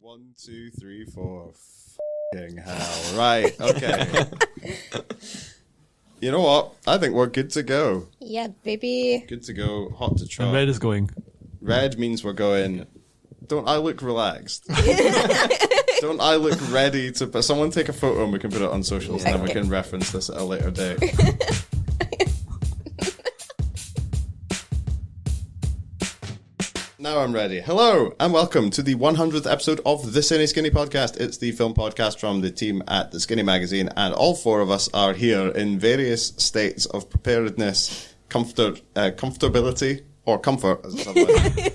1, 2, 3, 4. F***ing hell. Right, okay. You know what? I think we're good to go. Yeah, baby. Good to go. Hot to trot. And red is going. Red means we're going. Don't I look relaxed? Don't I look ready to... But someone take a photo and we can put it on socials and then we can reference this at a later date. Now I'm ready. Hello and welcome to the 100th episode of The Cineskinny podcast. It's the film podcast from the team at The Skinny Magazine, and all four of us are here in various states of preparedness, comfortability, or comfort, as it's otherwise.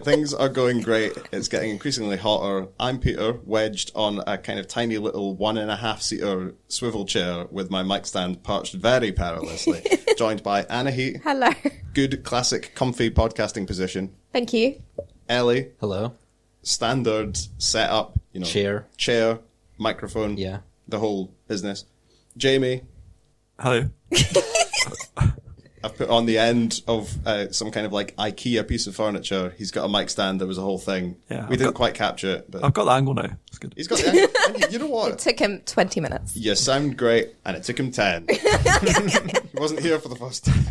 Things are going great. It's getting increasingly hotter. I'm Peter, wedged on a kind of tiny little 1.5-seater swivel chair with my mic stand perched very perilously, joined by Anna Heat. Hello. Good, classic, comfy podcasting position. Thank you. Ellie. Hello. Standard setup, you know. Chair, microphone. Yeah. The whole business. Jamie. Hello. I've put on the end of some kind of like IKEA piece of furniture. He's got a mic stand. There was a whole thing. Yeah, we didn't quite capture it, but I've got the angle now. It's good. he's got the angle. And you know what? It took him 20 minutes. You sound great, and it took him 10. He wasn't here for the first time.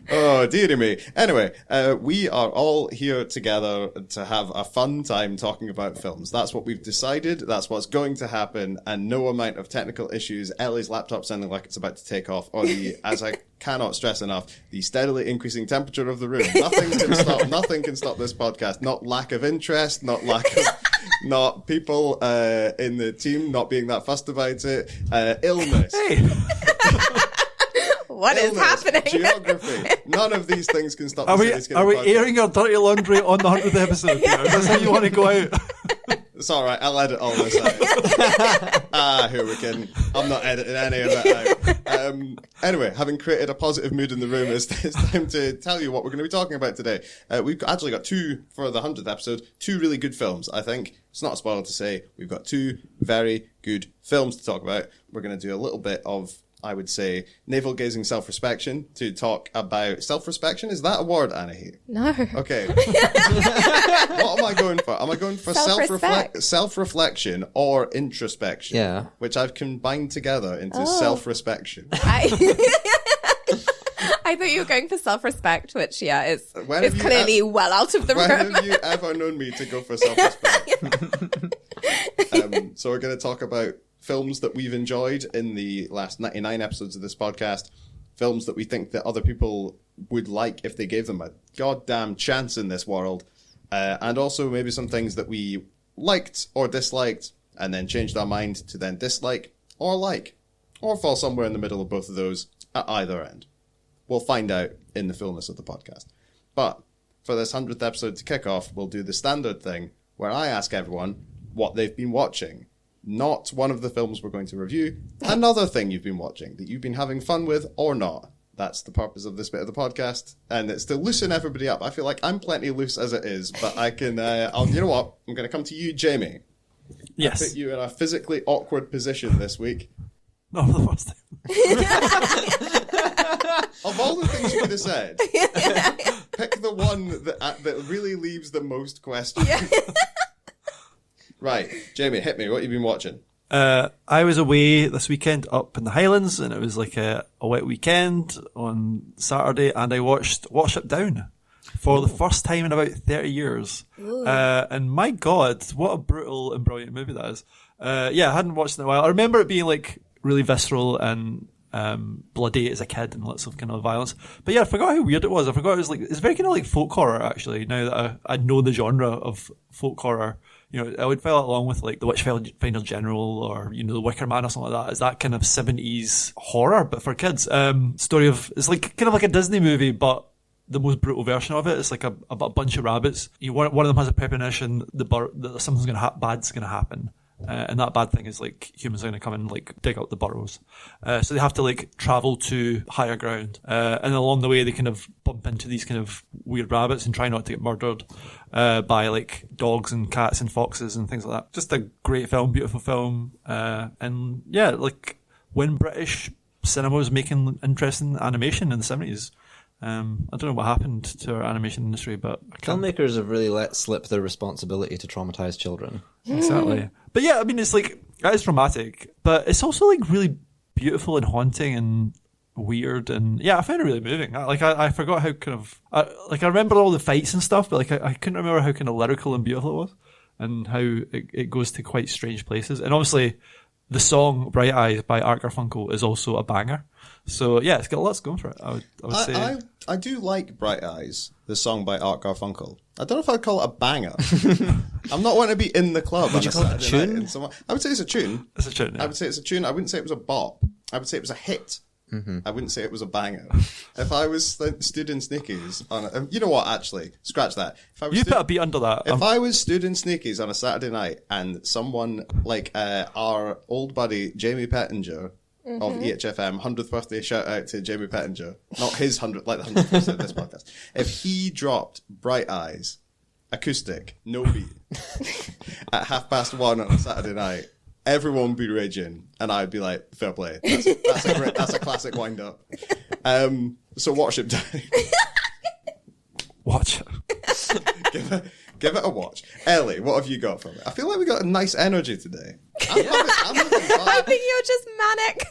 Oh, dearie me. Anyway, we are all here together to have a fun time talking about films. That's what we've decided. That's what's going to happen. And no amount of technical issues, Ellie's laptop sounding like it's about to take off, or the, as I cannot stress enough, the steadily increasing temperature of the room. Nothing can stop this podcast. Not lack of interest, not people in the team not being that fussed about it. Illness. Hey. What is happening? Geography. None of these things can stop Are the we podcast. airing our dirty laundry on the 100th episode? Peter? Is that how you want to go out? It's alright, I'll edit all this out. Who are we kidding? I'm not editing any of that out. Anyway, having created a positive mood in the room, it's time to tell you what we're going to be talking about today. We've actually got for the 100th episode, two really good films, I think. It's not a spoiler to say. We've got two very good films to talk about. We're going to do a little bit of, I would say, navel-gazing self-respection to talk about... Self-respection? Is that a word, Anna? No. Okay. What am I going for? Am I going for self-reflection or introspection? Yeah. Which I've combined together into self-respection. I thought you were going for self-respect, which, yeah, is clearly well out of the room. When have you ever known me to go for self-respect? So we're going to talk about films that we've enjoyed in the last 99 episodes of this podcast, films that we think that other people would like if they gave them a goddamn chance in this world, and also maybe some things that we liked or disliked and then changed our mind to then dislike or like, or fall somewhere in the middle of both of those at either end. We'll find out in the fullness of the podcast. But for this 100th episode to kick off, we'll do the standard thing where I ask everyone what they've been watching. Not one of the films we're going to review. Another thing you've been watching that you've been having fun with or not. That's the purpose of this bit of the podcast. And it's to loosen everybody up. I feel like I'm plenty loose as it is, but I can... you know what? I'm going to come to you, Jamie. Yes. I put you in a physically awkward position this week. Not for the first time. Of all the things you could have said, pick the one that really leaves the most questions. Yeah. Right, Jamie, hit me. What have you been watching? I was away this weekend up in the Highlands, and it was like a wet weekend on Saturday, and I watched Watership Down for the first time in about 30 years. And my God, what a brutal and brilliant movie that is. Yeah, I hadn't watched it in a while. I remember it being like really visceral and bloody as a kid and lots of kind of violence. But yeah, I forgot how weird it was. I forgot it was like, it's very kind of like folk horror actually, now that I know the genre of folk horror. You know, I would file along with like The Witchfinder General or, you know, The Wicker Man or something like that. It's that kind of 70s horror, but for kids. Story of, it's like kind of like a Disney movie, but the most brutal version of it. It's like a bunch of rabbits. You know, one of them has a premonition that something's bad's going to happen. And that bad thing is like humans are going to come and like dig out the burrows. So they have to like travel to higher ground. And along the way they kind of bump into these kind of weird rabbits and try not to get murdered by like dogs and cats and foxes and things like that. Just a great film, beautiful film. And yeah, like when British cinema was making interesting animation in the 70s, I don't know what happened to our animation industry, but filmmakers have really let slip their responsibility to traumatize children. Exactly. But yeah, I mean, it's like, that is dramatic, but it's also like really beautiful and haunting and weird, and yeah, I found it really moving. I forgot how kind of I remember all the fights and stuff, but like I couldn't remember how kind of lyrical and beautiful it was, and how it goes to quite strange places. And obviously, the song "Bright Eyes" by Art Garfunkel is also a banger. So yeah, it's got lots going for it. I would say I do like "Bright Eyes," the song by Art Garfunkel. I don't know if I'd call it a banger. I'm not wanting to be in the club. Would you call it a tune? I would say it's a tune. It's a tune. Yeah. I would say it's a tune. I wouldn't say it was a bop. I would say it was a hit. Mm-hmm. I wouldn't say it was a banger. If I was stood in Sneakies on you know what, actually, scratch that. If I was put a beat under that. If I was stood in Sneakies on a Saturday night and someone like our old buddy Jamie Pettinger of EHFM, 100th birthday shout out to Jamie Pettinger, not his 100th, like the 100th birthday of this podcast. If he dropped Bright Eyes, acoustic, no beat, at 1:30 on a Saturday night, everyone would be raging, and I'd be like, fair play. That's a classic wind up. So Watership Down. Watch it. Give it a watch. Ellie, what have you got from it? I feel like we got a nice energy today. I think you're just manic.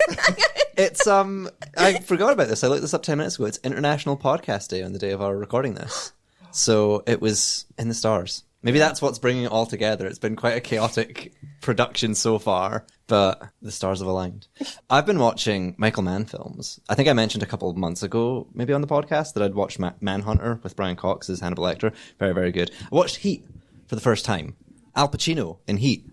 It's I forgot about this. I looked this up 10 minutes ago. It's International Podcast Day on the day of our recording this. So it was in the stars. Maybe that's what's bringing it all together. It's been quite a chaotic production so far, but the stars have aligned. I've been watching Michael Mann films. I think I mentioned a couple of months ago, maybe on the podcast, that I'd watched Manhunter with Brian Cox as Hannibal Lecter. Very, very good. I watched Heat for the first time. Al Pacino in Heat.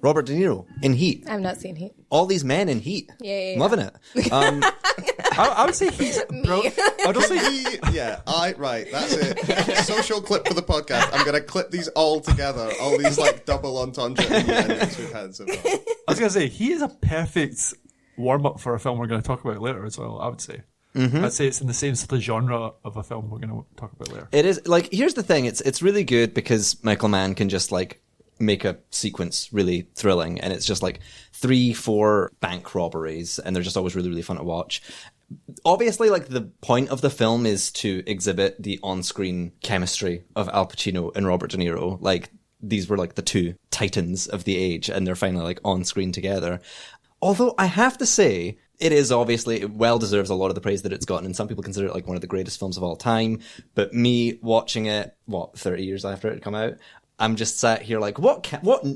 Robert De Niro in Heat. I've not seen Heat. All these men in Heat. Yeah. Loving it. I would say Heat. I would say Heat. Yeah, right. That's it. Social clip for the podcast. I'm going to clip these all together. All these like double entendre endings we've had so far. I was going to say, Heat is a perfect warm-up for a film we're going to talk about later as well, I would say. Mm-hmm. I'd say it's in the same sort of genre of a film we're going to talk about later. It is. Like, here's the thing. It's really good because Michael Mann can just like make a sequence really thrilling, and it's just like 3-4 bank robberies, and they're just always really, really fun to watch. Obviously, like, the point of the film is to exhibit the on-screen chemistry of Al Pacino and Robert De Niro. Like, these were like the two titans of the age, and they're finally like on screen together. Although I have to say, it is obviously, it well deserves a lot of the praise that it's gotten, and some people consider it like one of the greatest films of all time. But me watching it, 30 years after it had come out, I'm just sat here like, what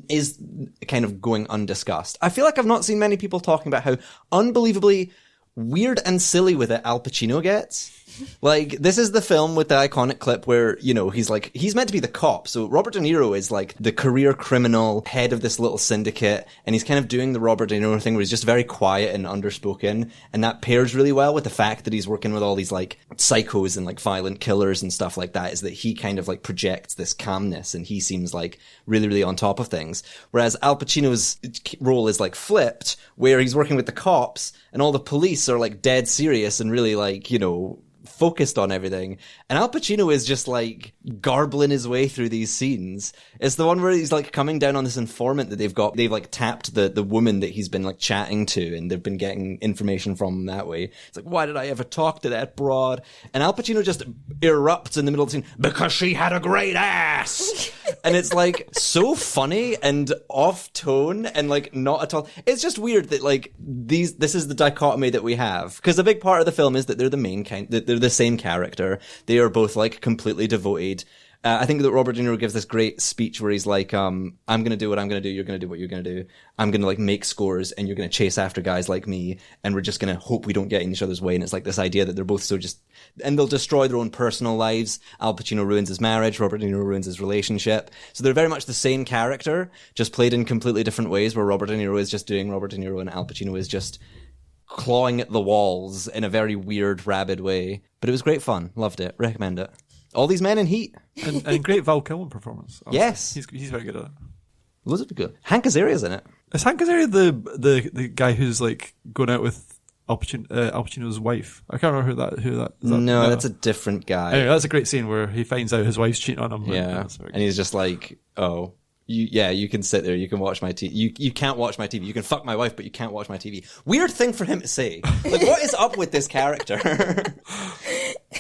is kind of going undiscussed? I feel like I've not seen many people talking about how unbelievably weird and silly with it Al Pacino gets. Like, this is the film with the iconic clip where, you know, he's meant to be the cop. So Robert De Niro is like the career criminal head of this little syndicate, and he's kind of doing the Robert De Niro thing where he's just very quiet and underspoken, and that pairs really well with the fact that he's working with all these like psychos and like violent killers and stuff like that, is that he kind of like projects this calmness, and he seems like really, really on top of things. Whereas Al Pacino's role is like flipped, where he's working with the cops and all the police are like dead serious and really like, you know, focused on everything, and Al Pacino is just like garbling his way through these scenes. It's the one where he's like coming down on this informant that they've like tapped the woman that he's been like chatting to, and they've been getting information from him that way. It's like, why did I ever talk to that broad? And Al Pacino just erupts in the middle of the scene, because she had a great ass. And it's like so funny and off tone and like not at all. It's just weird that like this is the dichotomy that we have, because a big part of the film is that they're the main kind, that they're the same character. They are both like completely devoted. I think that Robert De Niro gives this great speech where he's like, I'm going to do what I'm going to do. You're going to do what you're going to do. I'm going to like make scores, and you're going to chase after guys like me. And we're just going to hope we don't get in each other's way. And it's like this idea that they're both so just, and they'll destroy their own personal lives. Al Pacino ruins his marriage. Robert De Niro ruins his relationship. So they're very much the same character, just played in completely different ways, where Robert De Niro is just doing Robert De Niro and Al Pacino is just clawing at the walls in a very weird, rabid way. But it was great fun. Loved it. Recommend it. All these men in Heat. And great Val Kilmer performance. Obviously. Yes. He's very good at it. Loads of good. Hank Azaria's in it. Is Hank Azaria the guy who's like going out with Al Pacino's wife? I can't remember who that is. No, that's a different guy. Anyway, that's a great scene where he finds out his wife's cheating on him. Yeah. And he's just like, oh, you can sit there, you can watch my TV. You can't watch my TV. You can fuck my wife, but you can't watch my TV. Weird thing for him to say. Like, what is up with this character?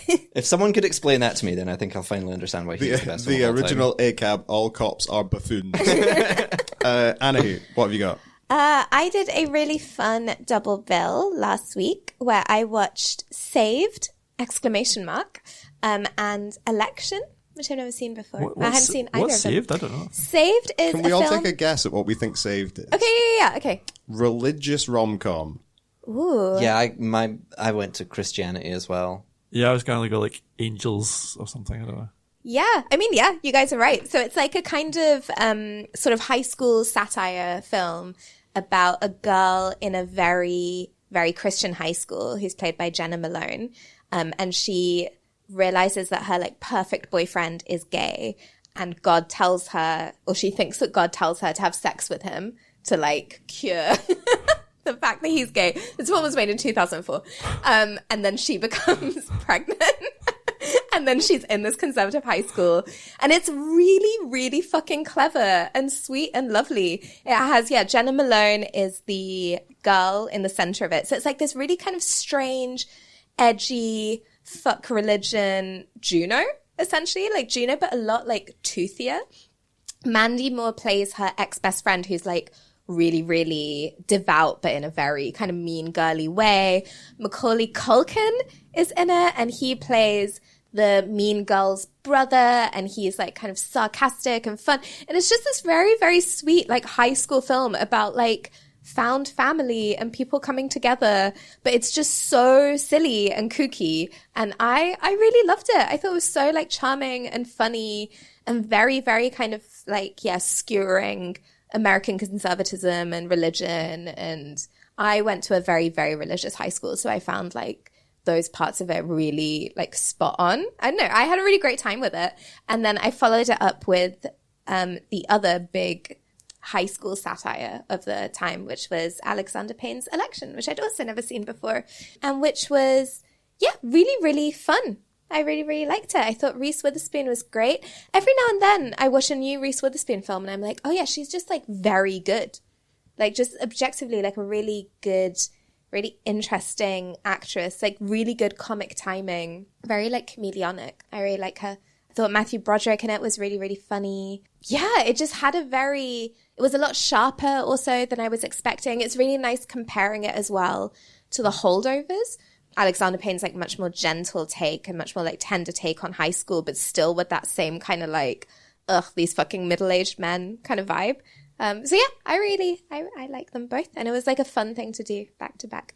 If someone could explain that to me, then I think I'll finally understand why he's the best The of all original ACAB, all cops are buffoons. Anna, what have you got? I did a really fun double bill last week where I watched Saved, ! And Election, which I've never seen before. I hadn't seen either what's of them. Saved? I don't know. Saved is Can we all film... take a guess at what we think Saved is? Okay, okay. Religious rom-com. Ooh. Yeah, I went to Christianity as well. Yeah, I was going to go like Angels or something. I don't know. Yeah, I mean, yeah, you guys are right. So it's like a kind of sort of high school satire film about a girl in a very, very Christian high school who's played by Jenna Malone. And she realizes that her like perfect boyfriend is gay, and God tells her, or she thinks that God tells her to have sex with him to like cure the fact that he's gay. This film was made in 2004. And then she becomes pregnant. And then she's in this conservative high school. And it's really, really fucking clever and sweet and lovely. It has, Jenna Malone is the girl in the center of it. So it's like this really kind of strange, edgy, fuck religion Juno, essentially. Like Juno, but a lot like toothier. Mandy Moore plays her ex-best friend who's like really, really devout, but in a very kind of mean, girly way. Macaulay Culkin is in it, and he plays the mean girl's brother, and he's like kind of sarcastic and fun. And it's just this very, very sweet, like high school film about like found family and people coming together. But it's just so silly and kooky. And I really loved it. I thought it was so like charming and funny and very, very kind of like, skewering American conservatism and religion. And I went to a very, very religious high school. So I found like those parts of it really like spot on. I don't know. I had a really great time with it. And then I followed it up with the other big high school satire of the time, which was Alexander Payne's Election, which I'd also never seen before, and which was, really, really fun. I really, really liked it. I thought Reese Witherspoon was great. Every now and then I watch a new Reese Witherspoon film and I'm like, oh yeah, she's just like very good. Like just objectively like a really good, really interesting actress, like really good comic timing, very like comedianic. I really like her. I thought Matthew Broderick in it was really, really funny. Yeah, it just had it was a lot sharper also than I was expecting. It's really nice comparing it as well to The Holdovers. Alexander Payne's like much more gentle take and much more like tender take on high school, but still with that same kind of like, these fucking middle-aged men kind of vibe. So yeah, I like them both. And it was like a fun thing to do back to back.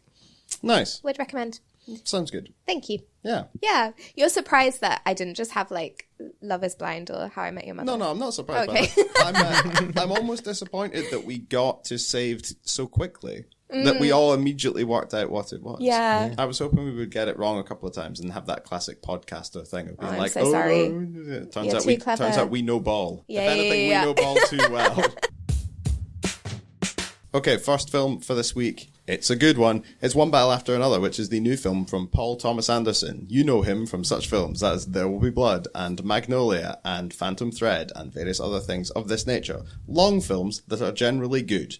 Nice. Would recommend. Sounds good. Thank you. Yeah. Yeah. You're surprised that I didn't just have like Love is Blind or How I Met Your Mother? No, I'm not surprised by that. I'm almost disappointed that we got to Saved so quickly. That we all immediately worked out what it was. Yeah. I was hoping we would get it wrong a couple of times and have that classic podcaster thing of being I'm like, so sorry. Turns out we know ball. Yeah, if anything, we know ball too well. Okay, first film for this week. It's a good one. It's One Battle After Another, which is the new film from Paul Thomas Anderson. You know him from such films as There Will Be Blood and Magnolia and Phantom Thread and various other things of this nature. Long films that are generally good.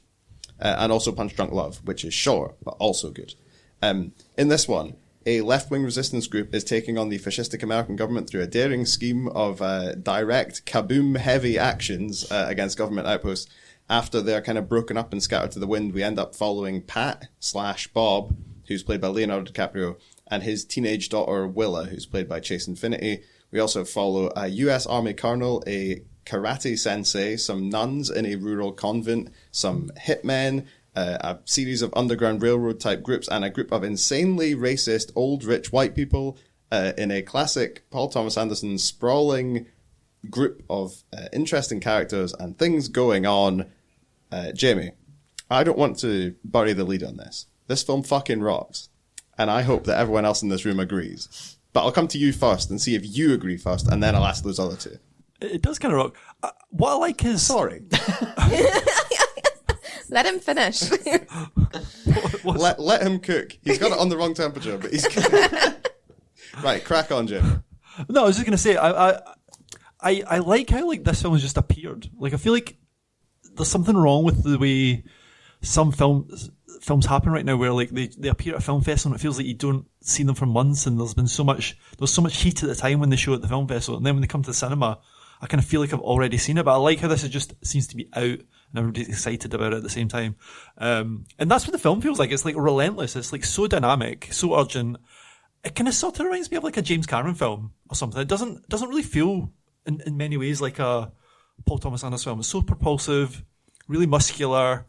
And also Punch Drunk Love, which is short, but also good. In this one, a left-wing resistance group is taking on the fascistic American government through a daring scheme of direct, kaboom-heavy actions against government outposts. After they're kind of broken up and scattered to the wind, we end up following Pat/Bob, who's played by Leonardo DiCaprio, and his teenage daughter Willa, who's played by Chase Infinity. We also follow a U.S. Army colonel, a karate sensei, some nuns in a rural convent, some hitmen, a series of Underground Railroad type groups, and a group of insanely racist old rich white people in a classic Paul Thomas Anderson sprawling group of interesting characters and things going on. Jamie, I don't want to bury the lead on this. This film fucking rocks, and I hope that everyone else in this room agrees. But I'll come to you first and see if you agree first, and then I'll ask those other two. It does kind of rock. What I like is... Sorry. Let him finish. Let him cook. He's got it on the wrong temperature, but he's cooking. Right, crack on, Jim. No, I was just going to say, I like how like this film has just appeared. Like, I feel like there's something wrong with the way some films happen right now where like they appear at a film festival and it feels like you don't see them for months, and there's so much heat at the time when they show at the film festival, and then when they come to the cinema, I kind of feel like I've already seen it. But I like how this just seems to be out and everybody's excited about it at the same time. And that's what the film feels like. It's like relentless. It's like so dynamic, so urgent. It kind of sort of reminds me of like a James Cameron film or something. It doesn't really feel in many ways like a Paul Thomas Anderson film. It's so propulsive, really muscular.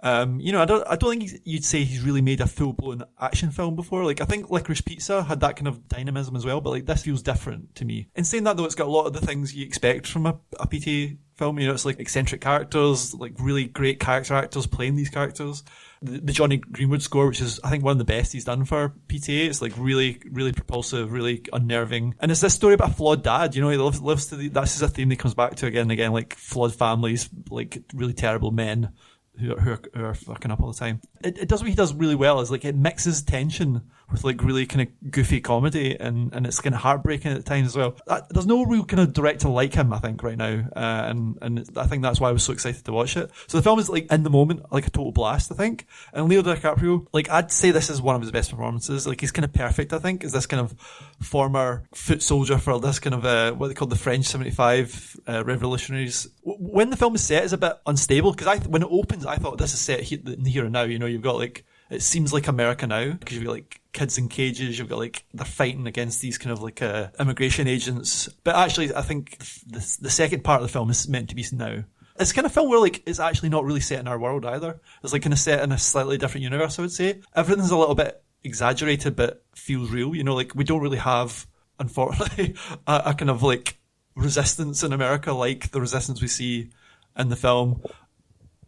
I don't think you'd say he's really made a full-blown action film before. Like, I think Licorice Pizza had that kind of dynamism as well, but like this feels different to me. In saying that though, it's got a lot of the things you expect from a PTA film. It's like eccentric characters, like really great character actors playing these characters. The Johnny Greenwood score, which is I think one of the best he's done for PTA. It's like really, really propulsive, really unnerving. And it's this story about a flawed dad. He lives to that's just a theme that comes back to again and again, like flawed families, like really terrible men who are fucking up all the time. It does what he does really well, is like it mixes tension with like really kind of goofy comedy, and it's kind of heartbreaking at times as well. There's no real kind of director like him, I think, right now, and I think that's why I was so excited to watch it. So the film is like in the moment like a total blast, I think. And Leo DiCaprio, like I'd say this is one of his best performances. Like he's kind of perfect, I think, as this kind of former foot soldier for this kind of what they call the French 75 revolutionaries. When the film is set, it's a bit unstable because when it opens, I thought this is set here and now. You've got like, it seems like America now because you've got like kids in cages, you've got like they're fighting against these kind of like immigration agents. But actually, I think the second part of the film is meant to be now. It's kind of film where like it's actually not really set in our world either. It's like kind of set in a slightly different universe, I would say. Everything's a little bit exaggerated but feels real. Like we don't really have, unfortunately, a kind of like resistance in America like the resistance we see in the film.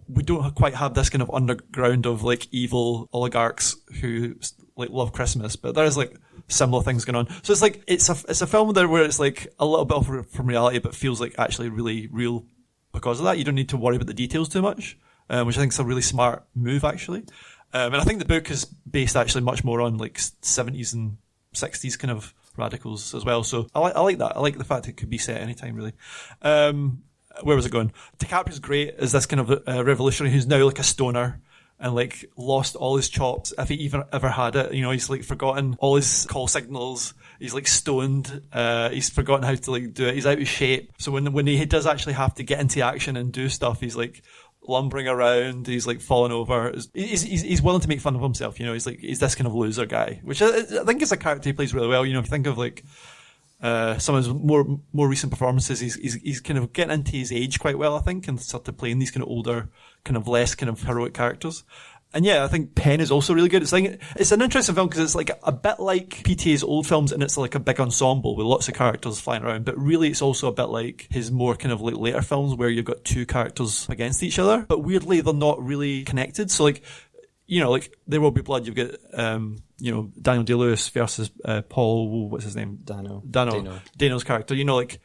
We don't quite have this kind of underground of like evil oligarchs who like love Christmas, but there's like similar things going on. So it's like it's a film there where it's like a little bit off from reality, but feels like actually really real because of that. You don't need to worry about the details too much, which I think is a really smart move actually. And I think the book is based actually much more on like 70s and 60s kind of radicals as well. So I like that. I like the fact it could be set anytime really. Where was it going? DiCaprio's great as this kind of revolutionary who's now like a stoner and like lost all his chops if he even ever had it. He's like forgotten all his call signals. He's like stoned. He's forgotten how to like do it. He's out of shape. So when he does actually have to get into action and do stuff, he's like lumbering around. He's like falling over. He's willing to make fun of himself. He's this kind of loser guy, which I think is a character he plays really well. If you think of like some of his more recent performances, he's kind of getting into his age quite well, I think, and sort of playing these kind of older, kind of less kind of heroic characters. And yeah, I think Penn is also really good. It's an interesting film because it's like a bit like PTA's old films, and it's like a big ensemble with lots of characters flying around. But really, it's also a bit like his more kind of like later films where you've got two characters against each other, but weirdly they're not really connected. So like, like There Will Be Blood, you've got Daniel Day-Lewis versus Paul, what's his name? Dano's character. Like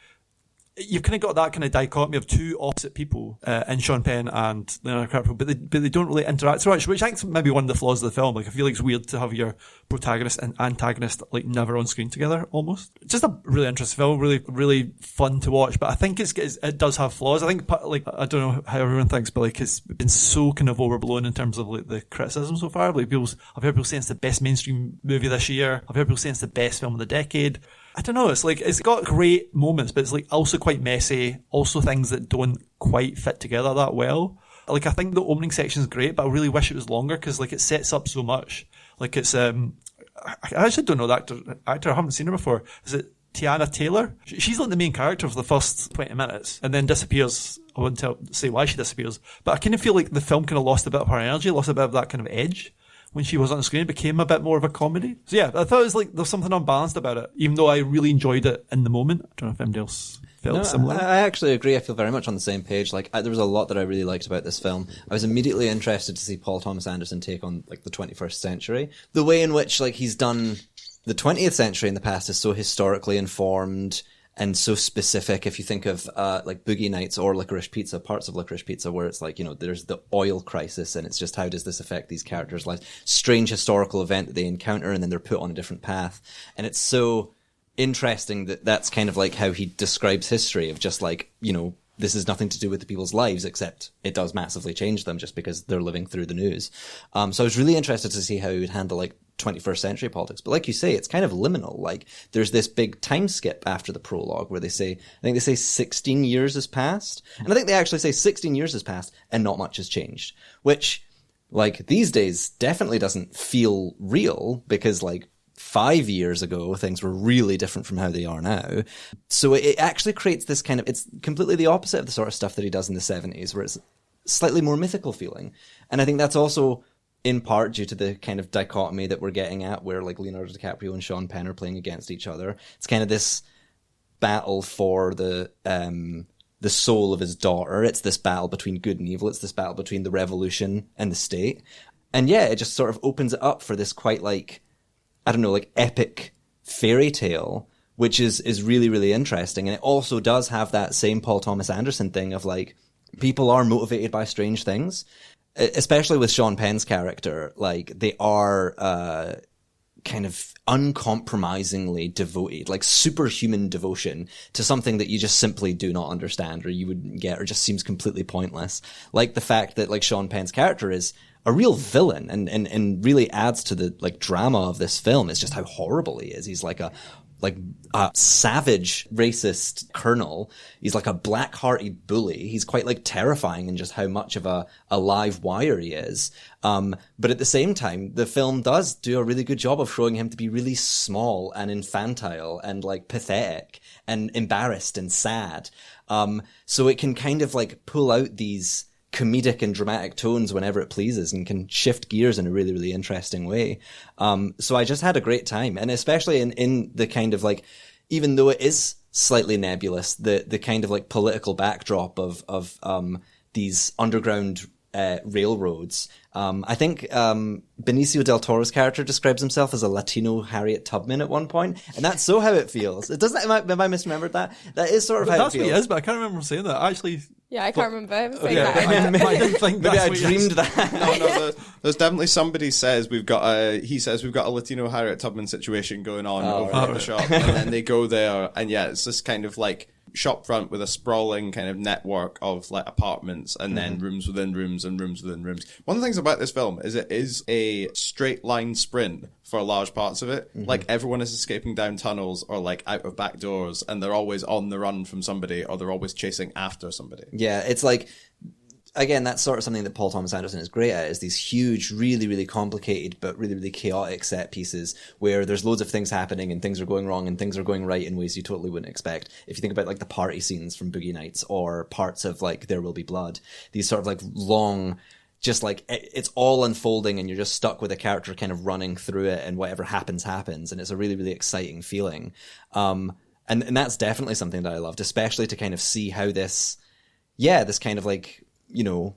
you've kind of got that kind of dichotomy of two opposite people in Sean Penn and Leonardo DiCaprio, but they don't really interact so much, which I think is maybe one of the flaws of the film. Like I feel like it's weird to have your protagonist and antagonist like never on screen together almost. Just a really interesting film, really really fun to watch, but I think it does have flaws. I think like I don't know how everyone thinks, but like it's been so kind of overblown in terms of like the criticism so far. Like I've heard people saying it's the best mainstream movie this year. I've heard people saying it's the best film of the decade. I don't know, it's like, it's got great moments, but it's like also quite messy, also things that don't quite fit together that well. Like, I think the opening section is great, but I really wish it was longer, because like it sets up so much. Like it's, I actually don't know the actor, I haven't seen her before. Is it Tiana Taylor? She's like the main character for the first 20 minutes, and then disappears. I wouldn't say why she disappears, but I kind of feel like the film kind of lost a bit of her energy, lost a bit of that kind of edge. When she was on screen, it became a bit more of a comedy. So yeah, I thought it was like there's something unbalanced about it, even though I really enjoyed it in the moment. I don't know if anybody else felt similar. I actually agree. I feel very much on the same page. Like there was a lot that I really liked about this film. I was immediately interested to see Paul Thomas Anderson take on like the 21st century. The way in which like he's done the 20th century in the past is so historically informed and so specific. If you think of like Boogie Nights or Licorice Pizza, parts of Licorice Pizza, where it's like, there's the oil crisis, and it's just how does this affect these characters' lives? Strange historical event that they encounter, and then they're put on a different path. And it's so interesting that that's kind of like how he describes history, of just like, this is nothing to do with the people's lives, except it does massively change them just because they're living through the news. So I was really interested to see how he would handle like 21st century politics. But like you say, it's kind of liminal. Like there's this big time skip after the prologue where I think they say 16 years has passed. And I think they actually say 16 years has passed and not much has changed, which like these days definitely doesn't feel real because like 5 years ago, things were really different from how they are now. So it actually creates this kind of, it's completely the opposite of the sort of stuff that he does in the 70s, where it's slightly more mythical feeling. And I think that's also in part due to the kind of dichotomy that we're getting at, where like Leonardo DiCaprio and Sean Penn are playing against each other. It's kind of this battle for the soul of his daughter. It's this battle between good and evil. It's this battle between the revolution and the state. And yeah, it just sort of opens it up for this quite like, I don't know, like epic fairy tale, which is really, really interesting. And it also does have that same Paul Thomas Anderson thing of like, people are motivated by strange things, especially with Sean Penn's character. Like they are, kind of uncompromisingly devoted, like superhuman devotion to something that you just simply do not understand or you wouldn't get or just seems completely pointless. Like the fact that like Sean Penn's character is a real villain and really adds to the like drama of this film is just how horrible he is. He's like a savage racist colonel. He's like a black-hearted bully. He's quite like terrifying in just how much of a live wire he is. But at the same time, the film does do a really good job of showing him to be really small and infantile and like pathetic and embarrassed and sad. So it can kind of like pull out these comedic and dramatic tones whenever it pleases and can shift gears in a really, really interesting way. So I just had a great time. And especially in the kind of like, even though it is slightly nebulous, the kind of like political backdrop of these underground railroads. I think Benicio del Toro's character describes himself as a Latino Harriet Tubman at one point, and that's so how it feels. It doesn't. Have I misremembered that? That is sort of how it feels. That's what he is, but I can't remember him saying that. Actually, yeah, I can't remember him saying yeah, that. I didn't think maybe that's I what he dreamed is. that. No, there's definitely somebody says we've got a Latino Harriet Tubman situation going on over at the shop, and then they go there, and yeah, it's this kind of like shop front with a sprawling kind of network of like apartments and then rooms within rooms and rooms within rooms. One of the things about this film is it is a straight line sprint for large parts of it. Like everyone is escaping down tunnels or like out of back doors, and they're always on the run from somebody or they're always chasing after somebody. Yeah, it's like, again, that's sort of something that Paul Thomas Anderson is great at, is these huge, really, really complicated, but really, really chaotic set pieces where there's loads of things happening and things are going wrong and things are going right in ways you totally wouldn't expect. If you think about like the party scenes from Boogie Nights or parts of like There Will Be Blood, these sort of like long, just like it's all unfolding and you're just stuck with a character kind of running through it and whatever happens, and it's a really, really exciting feeling. And that's definitely something that I loved, especially to kind of see how this kind of like, you know,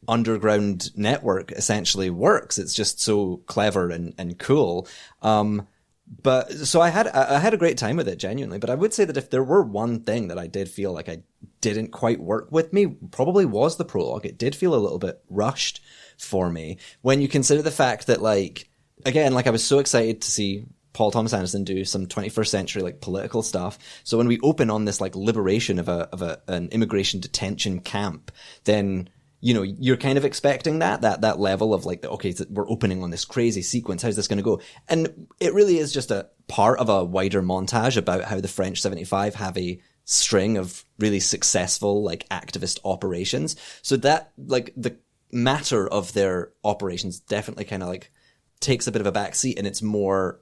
underground network essentially works. It's just so clever and cool. But so I had a great time with it, genuinely. But I would say that if there were one thing that I did feel like I didn't quite work with me, probably was the prologue. It did feel a little bit rushed for me when you consider the fact that, like, again, like I was so excited to see Paul Thomas Anderson do some 21st century like political stuff. So when we open on this like liberation of an immigration detention camp, then, you know, you're kind of expecting that level of like, okay, we're opening on this crazy sequence. How's this going to go? And it really is just a part of a wider montage about how the French 75 have a string of really successful like activist operations. So that like the matter of their operations definitely kind of like takes a bit of a backseat, and it's more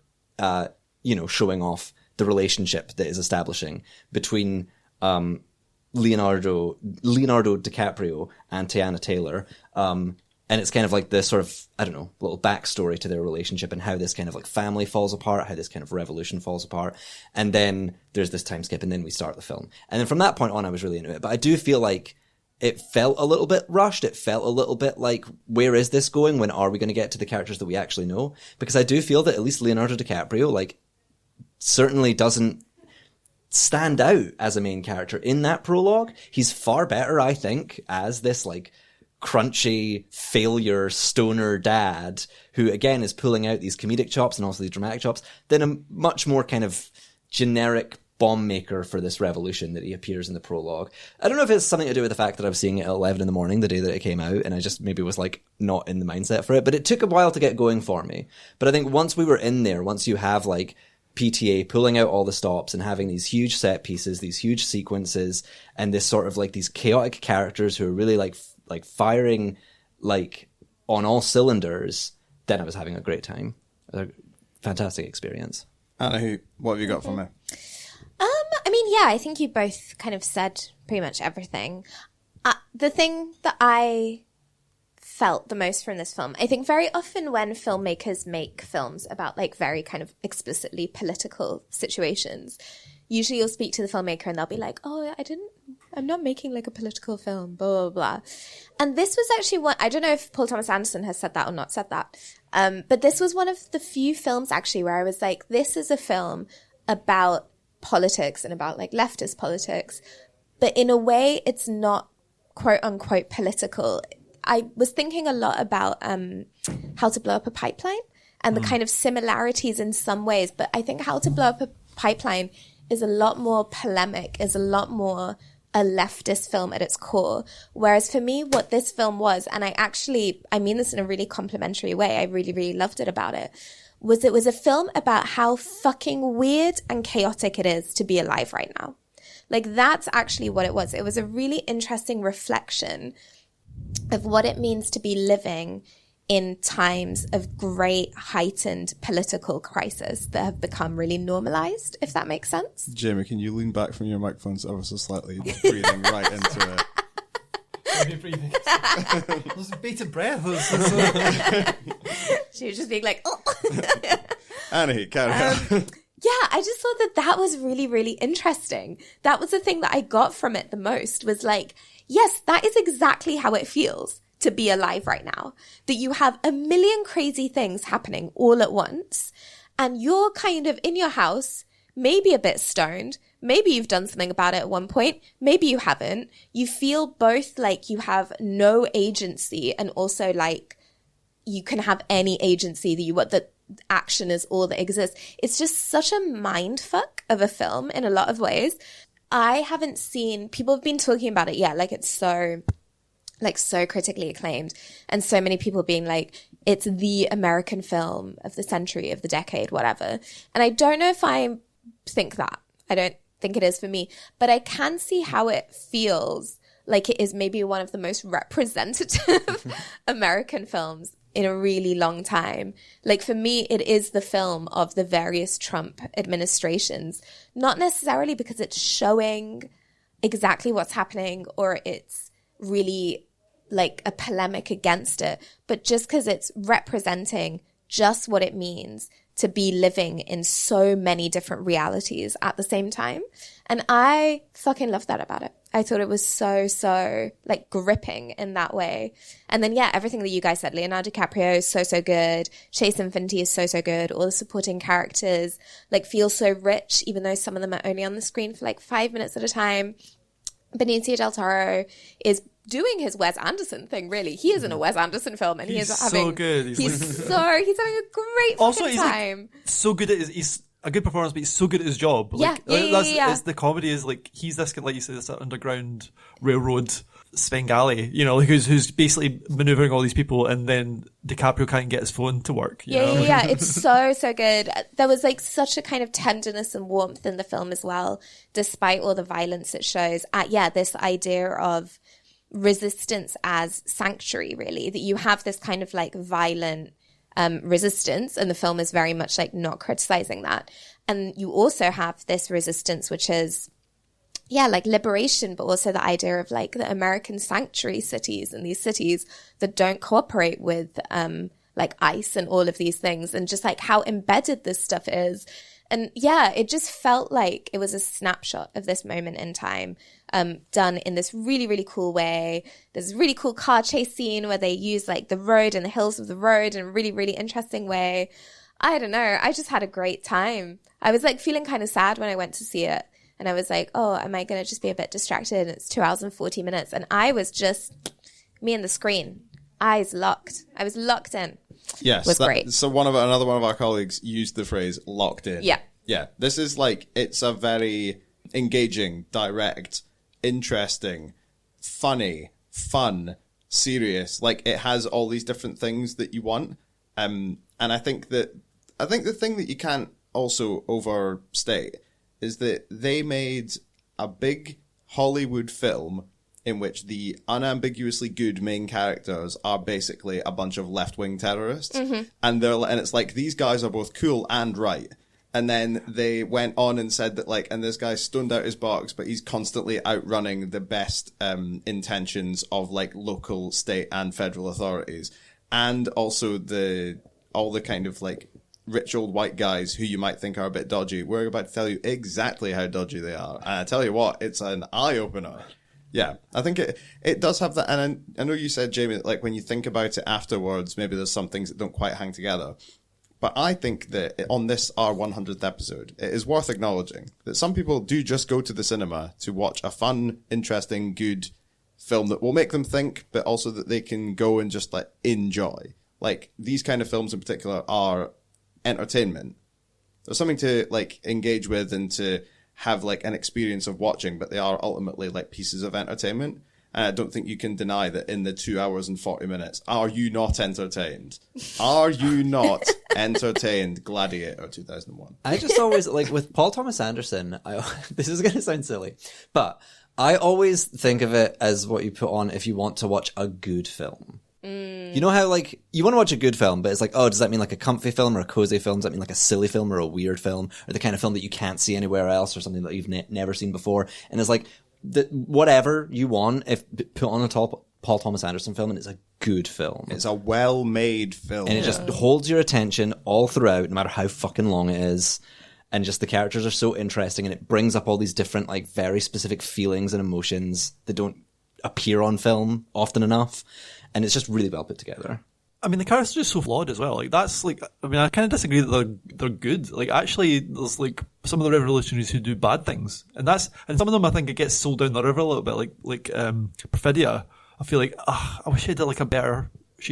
you know, showing off the relationship that is establishing between Leonardo DiCaprio and Teyana Taylor. And it's kind of like this sort of, I don't know, little backstory to their relationship and how this kind of like family falls apart, how this kind of revolution falls apart. And then there's this time skip and then we start the film. And then from that point on, I was really into it. But I do feel like it felt a little bit rushed. It felt a little bit like, where is this going? When are we going to get to the characters that we actually know? Because I do feel that at least Leonardo DiCaprio, like, certainly doesn't stand out as a main character in that prologue. He's far better, I think, as this, like, crunchy failure stoner dad who, again, is pulling out these comedic chops and also these dramatic chops than a much more kind of generic bomb maker for this revolution that he appears in the prologue. I don't know if it's something to do with the fact that I was seeing it at 11 in the morning the day that it came out, and I just maybe was like not in the mindset for it, but it took a while to get going for me. But I think once we were in there, once you have like PTA pulling out all the stops and having these huge set pieces, these huge sequences, and this sort of like these chaotic characters who are really like firing like on all cylinders, then I was having a great time. A fantastic experience. Anna, what have you got from it? I mean, yeah, I think you both kind of said pretty much everything. The thing that I felt the most from this film, I think very often when filmmakers make films about like very kind of explicitly political situations, usually you'll speak to the filmmaker and they'll be like, oh, I'm not making like a political film, blah, blah, blah. And this was actually one, I don't know if Paul Thomas Anderson has said that or not said that, but this was one of the few films actually where I was like, this is a film about politics and about like leftist politics, but in a way it's not quote unquote political. I was thinking a lot about How to Blow Up a Pipeline and the kind of similarities in some ways, but I think How to Blow Up a Pipeline is a lot more polemic, is a lot more a leftist film at its core. Whereas for me, what this film was, and I mean this in a really complimentary way, I really, really loved it about it, was a film about how fucking weird and chaotic it is to be alive right now. Like, that's actually what it was. It was a really interesting reflection of what it means to be living in times of great heightened political crisis that have become really normalized, if that makes sense. Jamie, can you lean back from your microphones ever so slightly? You're breathing right into it. Breathing. Those bated breath. She was just being like, oh. Annie, carry on. Yeah, I just thought that was really, really interesting. That was the thing that I got from it the most, was like, yes, that is exactly how it feels to be alive right now. That you have a million crazy things happening all at once, and you're kind of in your house, maybe a bit stoned, maybe you've done something about it at one point, maybe you haven't. You feel both like you have no agency and also like you can have any agency that you want, that action is all that exists. It's just such a mind fuck of a film in a lot of ways. I haven't seen, people have been talking about it, yeah, like it's so critically acclaimed, and so many people being like, it's the American film of the century, of the decade, whatever. And I don't know if I think that. I don't think it is for me, but I can see how it feels like it is maybe one of the most representative American films in a really long time. Like, for me, it is the film of the various Trump administrations, not necessarily because it's showing exactly what's happening or it's really like a polemic against it, but just because it's representing just what it means to be living in so many different realities at the same time. And I fucking love that about it. I thought it was so like gripping in that way. And then, yeah, everything that you guys said, Leonardo DiCaprio is so good. Chase Infinity is so good. All the supporting characters like feel so rich, even though some of them are only on the screen for like 5 minutes at a time. Benicio del Toro is doing his Wes Anderson thing, really. He is in a Wes Anderson film, and he's having so good. He's having a great also, fucking time. Like, so good at he's a good performance, but he's so good at his job. Like, Yeah. It's the comedy is like, he's this, like you say, this underground railroad Svengali, you know, like who's basically maneuvering all these people, and then DiCaprio can't get his phone to work. You know? Yeah. It's so good. There was like such a kind of tenderness and warmth in the film as well, despite all the violence it shows. This idea of resistance as sanctuary, really, that you have this kind of like violent resistance, and the film is very much like not criticizing that. And you also have this resistance, which is like liberation, but also the idea of like the American sanctuary cities and these cities that don't cooperate with like ICE and all of these things, and just like how embedded this stuff is. And yeah, it just felt like it was a snapshot of this moment in time, done in this really, really cool way. There's a really cool car chase scene where they use like the road and the hills of the road in a really, really interesting way. I don't know. I just had a great time. I was like feeling kind of sad when I went to see it. And I was like, oh, am I going to just be a bit distracted? And it's 2 hours and 40 minutes. And I was just me and the screen, eyes locked. I was locked in. Yes, was great. So another one of our colleagues used the phrase "locked in." Yeah. Yeah, this is like, it's a very engaging, direct, interesting, funny, fun, serious. Like, it has all these different things that you want. And I think the thing that you can't also overstate is that they made a big Hollywood film in which the unambiguously good main characters are basically a bunch of left-wing terrorists. And it's like, these guys are both cool and right. And then they went on and said that, like, and this guy's stoned out his box, but he's constantly outrunning the best intentions of, like, local, state, and federal authorities. And also all the kind of, like, rich old white guys who you might think are a bit dodgy. We're about to tell you exactly how dodgy they are. And I tell you what, it's an eye-opener. Yeah, I think it does have that. And I know you said, Jamie, that, like, when you think about it afterwards, maybe there's some things that don't quite hang together. But I think that on this, our 100th episode, it is worth acknowledging that some people do just go to the cinema to watch a fun, interesting, good film that will make them think, but also that they can go and just, like, enjoy. Like, these kind of films in particular are entertainment. There's something to, like, engage with and to have, like, an experience of watching, but they are ultimately, like, pieces of entertainment. And I don't think you can deny that in the 2 hours and 40 minutes, are you not entertained? Are you not entertained, Gladiator 2001? I just always, like, with Paul Thomas Anderson, this is going to sound silly, but I always think of it as what you put on if you want to watch a good film. You know how, like, you want to watch a good film, but it's like, oh, does that mean like a comfy film or a cozy film? Does that mean like a silly film or a weird film? Or the kind of film that you can't see anywhere else or something that you've never seen before? And it's like, whatever you want, if put on a Paul Thomas Anderson film, and it's a good film. It's a well-made film. And it just holds your attention all throughout, no matter how fucking long it is. And just the characters are so interesting, and it brings up all these different, like, very specific feelings and emotions that don't appear on film often enough. And it's just really well put together. I mean, the characters are just so flawed as well. Like, that's like, I mean, I kind of disagree that they're good. Like, actually, there's like some of the revolutionaries who do bad things, and some of them I think it gets sold down the river a little bit. Like Perfidia. I feel like, I wish she had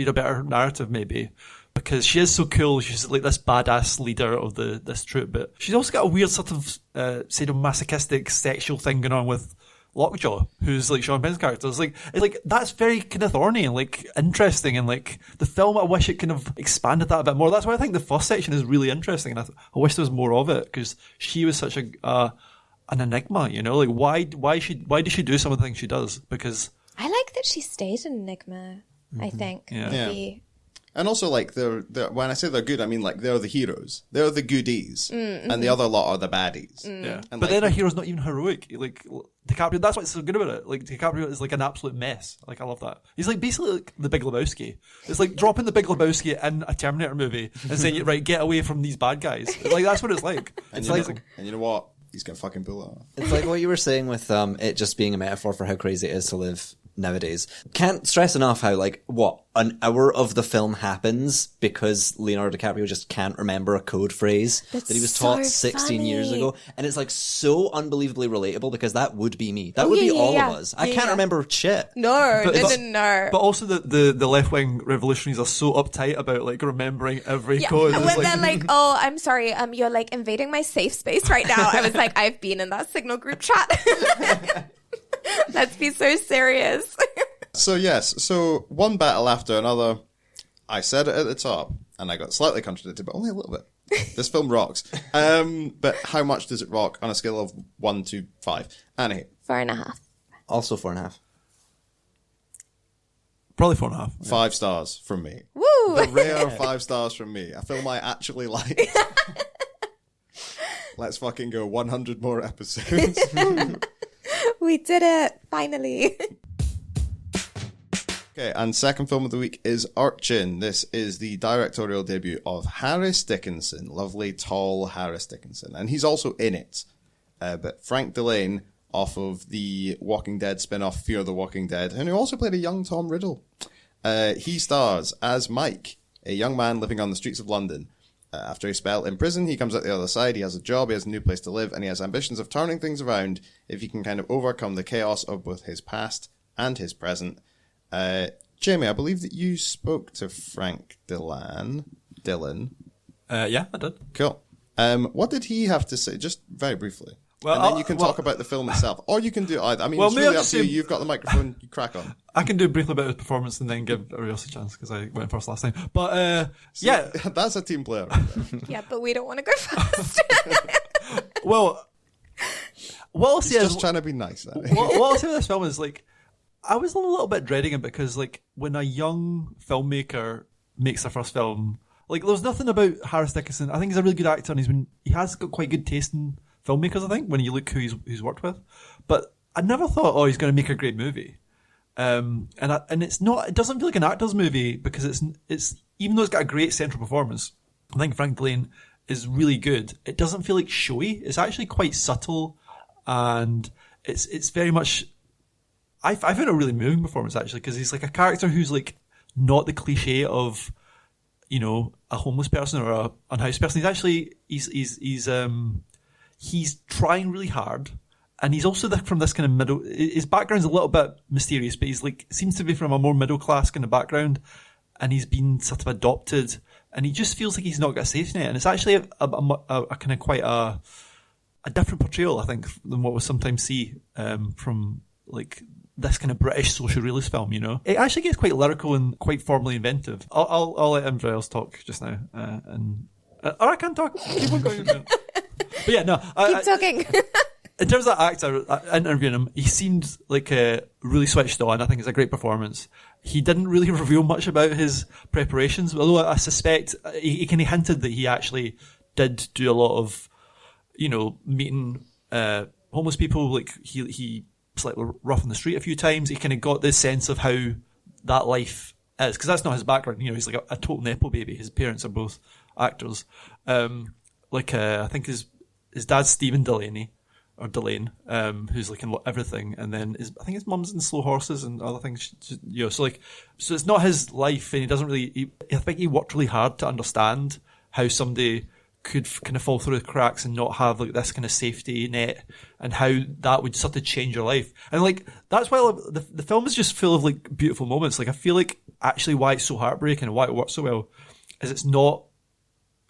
a better narrative maybe, because she is so cool. She's like this badass leader of this troop, but she's also got a weird sort of sadomasochistic sexual thing going on with Lockjaw, who's like Sean Penn's character. It's like that's very kind of thorny and like interesting, and like the film, I wish it kind of expanded that a bit more. That's why I think the first section is really interesting, and I wish there was more of it, because she was such an enigma, you know. Like, why does she do some of the things she does? Because I like that she stayed an enigma. I think. Yeah. And also, like, they're when I say they're good, I mean, like, they're the heroes. They're the goodies. And the other lot are the baddies. Yeah. And, but like, then our hero's not even heroic. Like, DiCaprio, that's what's so good about it. Like, DiCaprio is like an absolute mess. Like, I love that. He's like basically like the Big Lebowski. It's like dropping the Big Lebowski in a Terminator movie and saying, right, get away from these bad guys. Like, that's what it's like. It's like, and you know what? He's going to fucking pull it off. It's like what you were saying with it just being a metaphor for how crazy it is to live nowadays. Can't stress enough how, like, an hour of the film happens because Leonardo DiCaprio just can't remember a code phrase that he was taught 16 years ago. And it's like so unbelievably relatable, because that would be me. That would be all of us. I can't remember shit. No. But also the left-wing revolutionaries are so uptight about like remembering every code. And when they're like, oh, I'm sorry, you're like invading my safe space right now. I was like, I've been in that Signal group chat. Let's be so serious. So one battle after another. I said it at the top, and I got slightly contradicted, but only a little bit. This film rocks. But how much does it rock on a scale of 1 to 5? Annie? 4.5. Also 4.5. Probably 4.5. 5 stars from me. Woo! The rare 5 stars from me. A film I actually like. Let's fucking go 100 more episodes. We did it, finally. Okay, and second film of the week is Urchin. This is the directorial debut of Harris Dickinson. Lovely, tall Harris Dickinson. And he's also in it. But Frank Delane, off of the Walking Dead spin-off Fear the Walking Dead, and who also played a young Tom Riddle. He stars as Mike, a young man living on the streets of London. After a spell in prison, he comes out the other side, he has a job, he has a new place to live, and he has ambitions of turning things around if he can kind of overcome the chaos of both his past and his present. Jamie, I believe that you spoke to Frank Dillon. Yeah, I did. Cool. What did he have to say? Just very briefly. Well, and then you can talk about the film itself. Or you can do either. I mean, Well, it's maybe really I'll up to you. You've got the microphone. You crack on. I can do briefly about his performance and then give Arios a chance because I went first last time. But yeah, That's a team player. Right there. Yeah, but we don't want to go first. well, what I'll He's say just is trying to be nice. That what I'll say with this film is like I was a little bit dreading it because like when a young filmmaker makes their first film, like there's nothing about Harris Dickinson. I think he's a really good actor and he has got quite good taste in filmmakers. I think when you look who he's worked with, but I never thought, oh, he's going to make a great movie. And it's not. It doesn't feel like an actor's movie because it's even though it's got a great central performance. I think Frank Blaine is really good. It doesn't feel like showy. It's actually quite subtle, and it's very much. I found it a really moving performance actually because he's like a character who's like not the cliche of, you know, a homeless person or a unhoused person. He's actually he's trying really hard. And he's also from this kind of middle. His background's a little bit mysterious, but he's like seems to be from a more middle class kind of background, and he's been sort of adopted, and he just feels like he's not got a safety net. And it's actually a kind of quite a different portrayal, I think, than what we sometimes see from like this kind of British social realist film. You know, it actually gets quite lyrical and quite formally inventive. I'll let Andreas talk just now, or I can talk. Keep on going. But yeah, no, Keep talking. In terms of that actor, interviewing him, he seemed like really switched on. I think it's a great performance. He didn't really reveal much about his preparations, although I suspect he kind of hinted that he actually did do a lot of, you know, meeting homeless people. Like he slightly rough on the street a few times. He kind of got this sense of how that life is, because that's not his background. You know, he's like a total nepo baby. His parents are both actors. I think his dad's Stephen Delaney. Or Delane, who's like in everything, and then I think his mum's in Slow Horses and other things. You know, so it's not his life, and he doesn't really. I think he worked really hard to understand how somebody could kind of fall through the cracks and not have like this kind of safety net, and how that would sort of change your life. And like that's why the film is just full of like beautiful moments. Like I feel like actually why it's so heartbreaking and why it works so well is it's not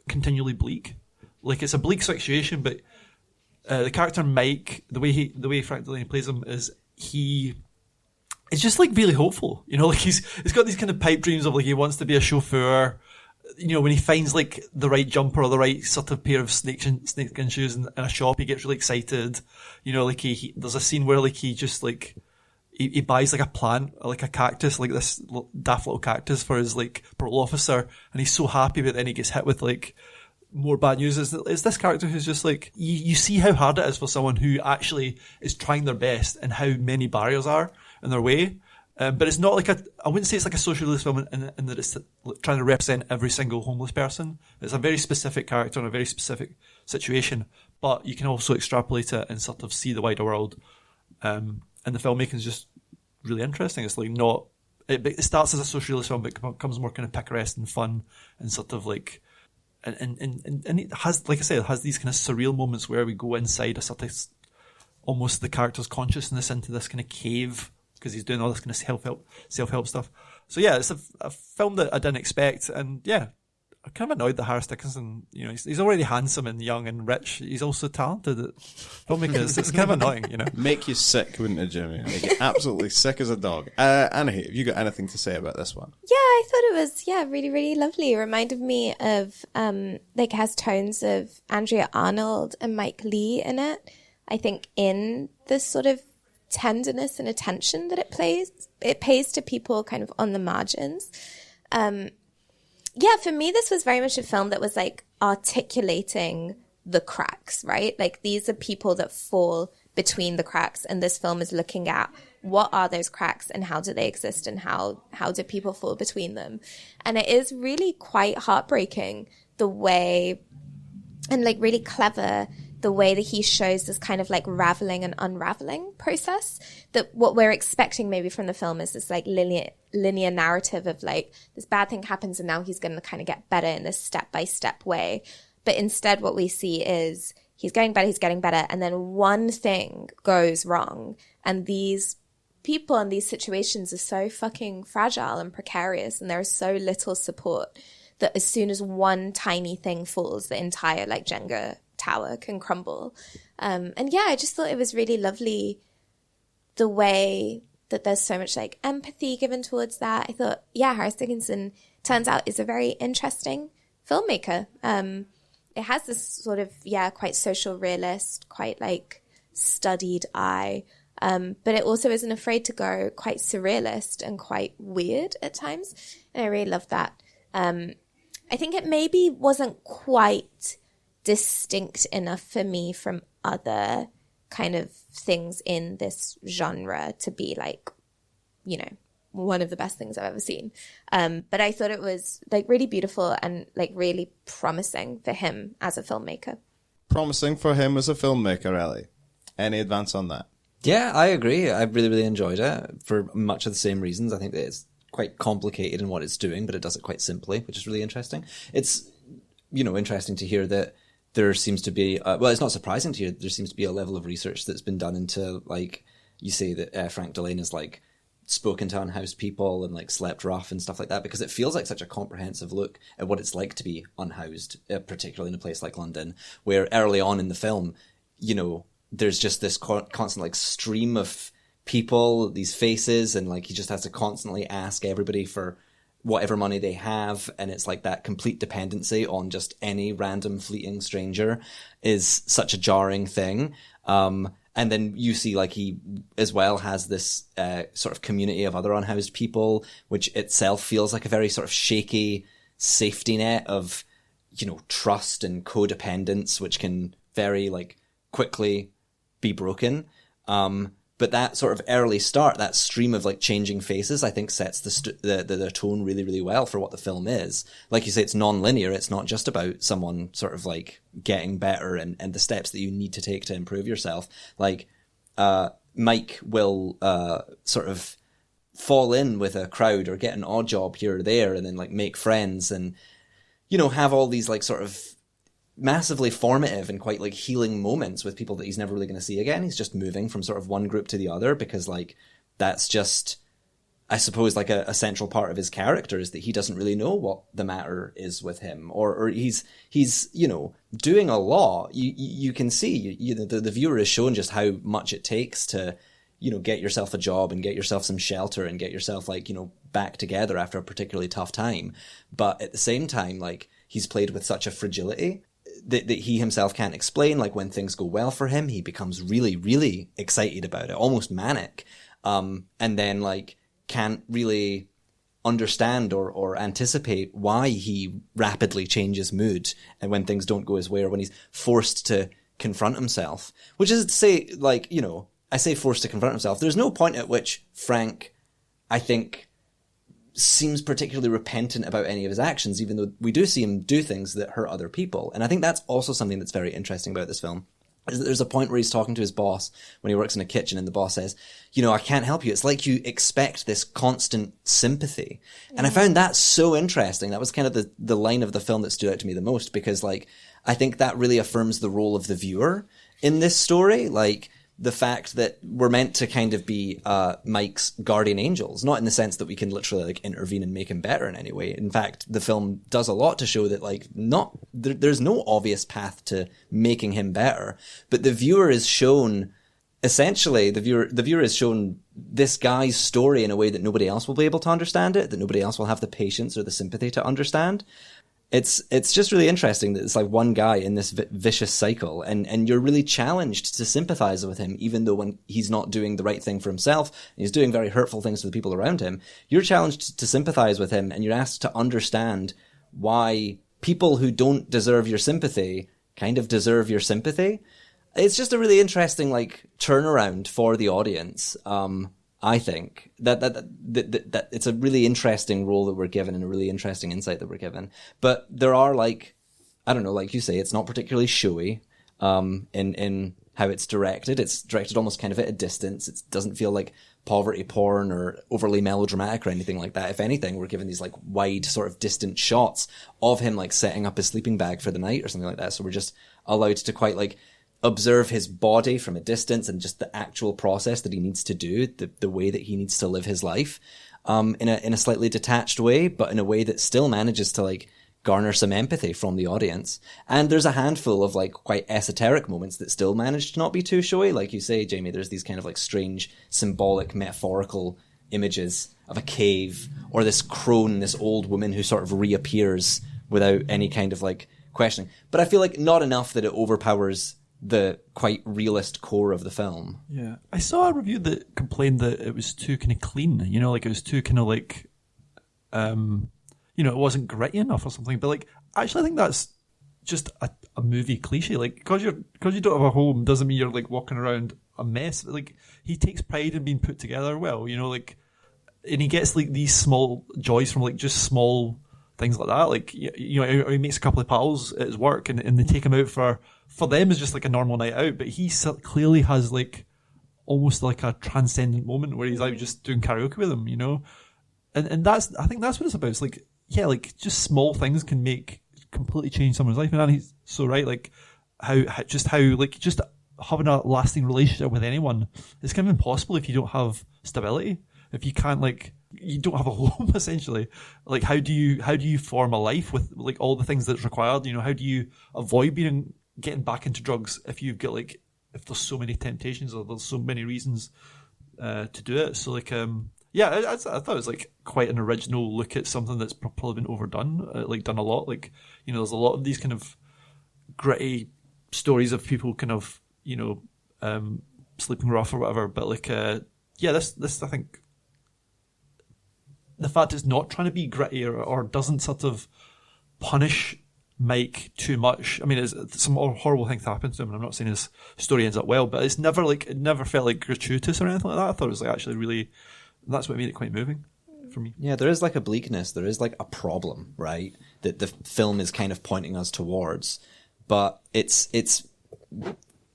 continually bleak. Like it's a bleak situation, but. The character Mike, the way Frank Delaney plays him is it's just like really hopeful, you know, like he's got these kind of pipe dreams of like he wants to be a chauffeur, you know, when he finds like the right jumper or the right sort of pair of snakeskin shoes in a shop, he gets really excited, you know, like there's a scene where like he just like he buys like a plant, like a cactus, like this daft little cactus for his like parole officer, and he's so happy, but then he gets hit with like more bad news. Is this character who's just like you see how hard it is for someone who actually is trying their best and how many barriers are in their way, but it's not like I wouldn't say it's like a socialist film in that it's trying to represent every single homeless person. It's a very specific character in a very specific situation, but you can also extrapolate it and sort of see the wider world, and the filmmaking is just really interesting. It's like not it starts as a socialist film but becomes more kind of picaresque and fun and sort of like And it has, like I said, it has these kind of surreal moments where we go inside a sort of almost the character's consciousness into this kind of cave because he's doing all this kind of self-help stuff. So yeah, it's a film that I didn't expect, and yeah, I'm kind of annoyed that Harris Dickinson, you know, he's already handsome and young and rich. He's also talented at filmmaking. It's kind of annoying, you know. Make you sick, wouldn't it, Jimmy? Make you absolutely sick as a dog. Anna, have you got anything to say about this one? Yeah, I thought it was, really, really lovely. It reminded me of, like, it has tones of Andrea Arnold and Mike Leigh in it. I think in the sort of tenderness and attention that it pays to people kind of on the margins. Yeah, for me, this was very much a film that was like articulating the cracks, right? Like these are people that fall between the cracks, and this film is looking at what are those cracks and how do they exist and how do people fall between them. And it is really quite heartbreaking the way, and like really clever, the way that he shows this kind of like raveling and unraveling process, that what we're expecting maybe from the film is this like linear narrative of like this bad thing happens and now he's going to kind of get better in this step-by-step way. But instead what we see is he's getting better, and then one thing goes wrong, and these people in these situations are so fucking fragile and precarious, and there is so little support that as soon as one tiny thing falls, the entire like Jenga tower can crumble. And yeah, I just thought it was really lovely the way that there's so much like empathy given towards that. I thought, yeah, Harris Dickinson turns out is a very interesting filmmaker. It has this sort of, quite social realist, quite like studied eye. But it also isn't afraid to go quite surrealist and quite weird at times. And I really love that. I think it maybe wasn't quite distinct enough for me from other kind of things in this genre to be like, you know, one of the best things I've ever seen. But I thought it was like really beautiful and like really promising for him as a filmmaker. Promising for him as a filmmaker, Ellie. Any advance on that? Yeah, I agree. I really, really enjoyed it for much of the same reasons. I think that it's quite complicated in what it's doing, but it does it quite simply, which is really interesting. It's, you know, interesting to hear that there seems to be, well, it's not surprising to hear that there seems to be a level of research that's been done into, like, you say that Frank Delane has, like, spoken to unhoused people and, like, slept rough and stuff like that, because it feels like such a comprehensive look at what it's like to be unhoused, particularly in a place like London, where early on in the film, you know, there's just this constant, like, stream of people, these faces, and, like, he just has to constantly ask everybody for whatever money they have, and it's like that complete dependency on just any random fleeting stranger is such a jarring thing. And then you see, like, he as well has this sort of community of other unhoused people, which itself feels like a very sort of shaky safety net of, you know, trust and codependence, which can very, like, quickly be broken. But that sort of early start, that stream of like changing faces, I think sets the tone really, really well for what the film is. Like you say, it's non-linear. It's not just about someone sort of like getting better and the steps that you need to take to improve yourself. Like, Mike will sort of fall in with a crowd or get an odd job here or there and then like make friends and, you know, have all these like sort of massively formative and quite like healing moments with people that he's never really going to see again. He's just moving from sort of one group to the other because like that's just, I suppose, like a central part of his character is that he doesn't really know what the matter is with him, or he's you know, doing a lot. You can see, you know, the viewer is shown just how much it takes to, you know, get yourself a job and get yourself some shelter and get yourself like, you know, back together after a particularly tough time. But at the same time, like, he's played with such a fragility that he himself can't explain. Like, when things go well for him, he becomes really, really excited about it, almost manic. And then, like, can't really understand or anticipate why he rapidly changes mood and when things don't go his way or when he's forced to confront himself. Which is to say, like, you know, I say forced to confront himself. There's no point at which Frank, I think, seems particularly repentant about any of his actions, even though we do see him do things that hurt other people. And I think that's also something that's very interesting about this film, is that there's a point where he's talking to his boss when he works in a kitchen and the boss says, you know, I can't help you. It's like you expect this constant sympathy. Yeah. And I found that so interesting. That was kind of the line of the film that stood out to me the most, because like, I think that really affirms the role of the viewer in this story. Like, the fact that we're meant to kind of be Mike's guardian angels, not in the sense that we can literally like intervene and make him better in any way. In fact, the film does a lot to show that like there's no obvious path to making him better, but the viewer is shown, essentially the viewer is shown this guy's story in a way that nobody else will be able to understand it, that nobody else will have the patience or the sympathy to understand. It's just really interesting that it's like one guy in this vicious cycle, and you're really challenged to sympathize with him, even though when he's not doing the right thing for himself, and he's doing very hurtful things to the people around him, you're challenged to sympathize with him, and you're asked to understand why people who don't deserve your sympathy kind of deserve your sympathy. It's just a really interesting like turnaround for the audience. I think that it's a really interesting role that we're given and a really interesting insight that we're given. But there are like, I don't know, like you say, it's not particularly showy in how it's directed. It's directed almost kind of at a distance. It doesn't feel like poverty porn or overly melodramatic or anything like that. If anything, we're given these like wide sort of distant shots of him like setting up his sleeping bag for the night or something like that. So we're just allowed to quite like observe his body from a distance and just the actual process that he needs to do, the way that he needs to live his life, in a slightly detached way, but in a way that still manages to like garner some empathy from the audience. And there's a handful of like quite esoteric moments that still manage to not be too showy. Like you say, Jamie, there's these kind of like strange, symbolic, metaphorical images of a cave or this crone, this old woman who sort of reappears without any kind of like questioning. But I feel like not enough that it overpowers the quite realist core of the film. Yeah. I saw a review that complained that it was too kind of clean, you know, like it was too kind of like, you know, it wasn't gritty enough or something. But like, actually, I think that's just a movie cliche. Like, because you don't have a home doesn't mean you're like walking around a mess. Like, he takes pride in being put together well, you know, like, and he gets like these small joys from like just small things like that. Like, you know, or he makes a couple of pals at his work and they take him out for them it's just like a normal night out. But he clearly has like almost like a transcendent moment where he's out just doing karaoke with them, you know? And I think that's what it's about. It's like, yeah, like just small things can completely change someone's life. And he's so right, like how like just having a lasting relationship with anyone is kind of impossible if you don't have stability. If you can't, like, you don't have a home essentially. Like, how do you form a life with like all the things that's required? You know, how do you avoid getting back into drugs if you've got like, if there's so many temptations or there's so many reasons to do it? So like, yeah, I thought it was like quite an original look at something that's probably been overdone, like done a lot. Like, you know, there's a lot of these kind of gritty stories of people kind of, you know, sleeping rough or whatever. But like, yeah, this I think the fact it's not trying to be gritty or doesn't sort of punish Mike too much. I mean, some horrible things happen to him, and I'm not saying his story ends up well, but it never felt like gratuitous or anything like that. I thought it was like actually really. That's what made it quite moving for me. Yeah, there is like a bleakness. There is like a problem, right? That the film is kind of pointing us towards, but it's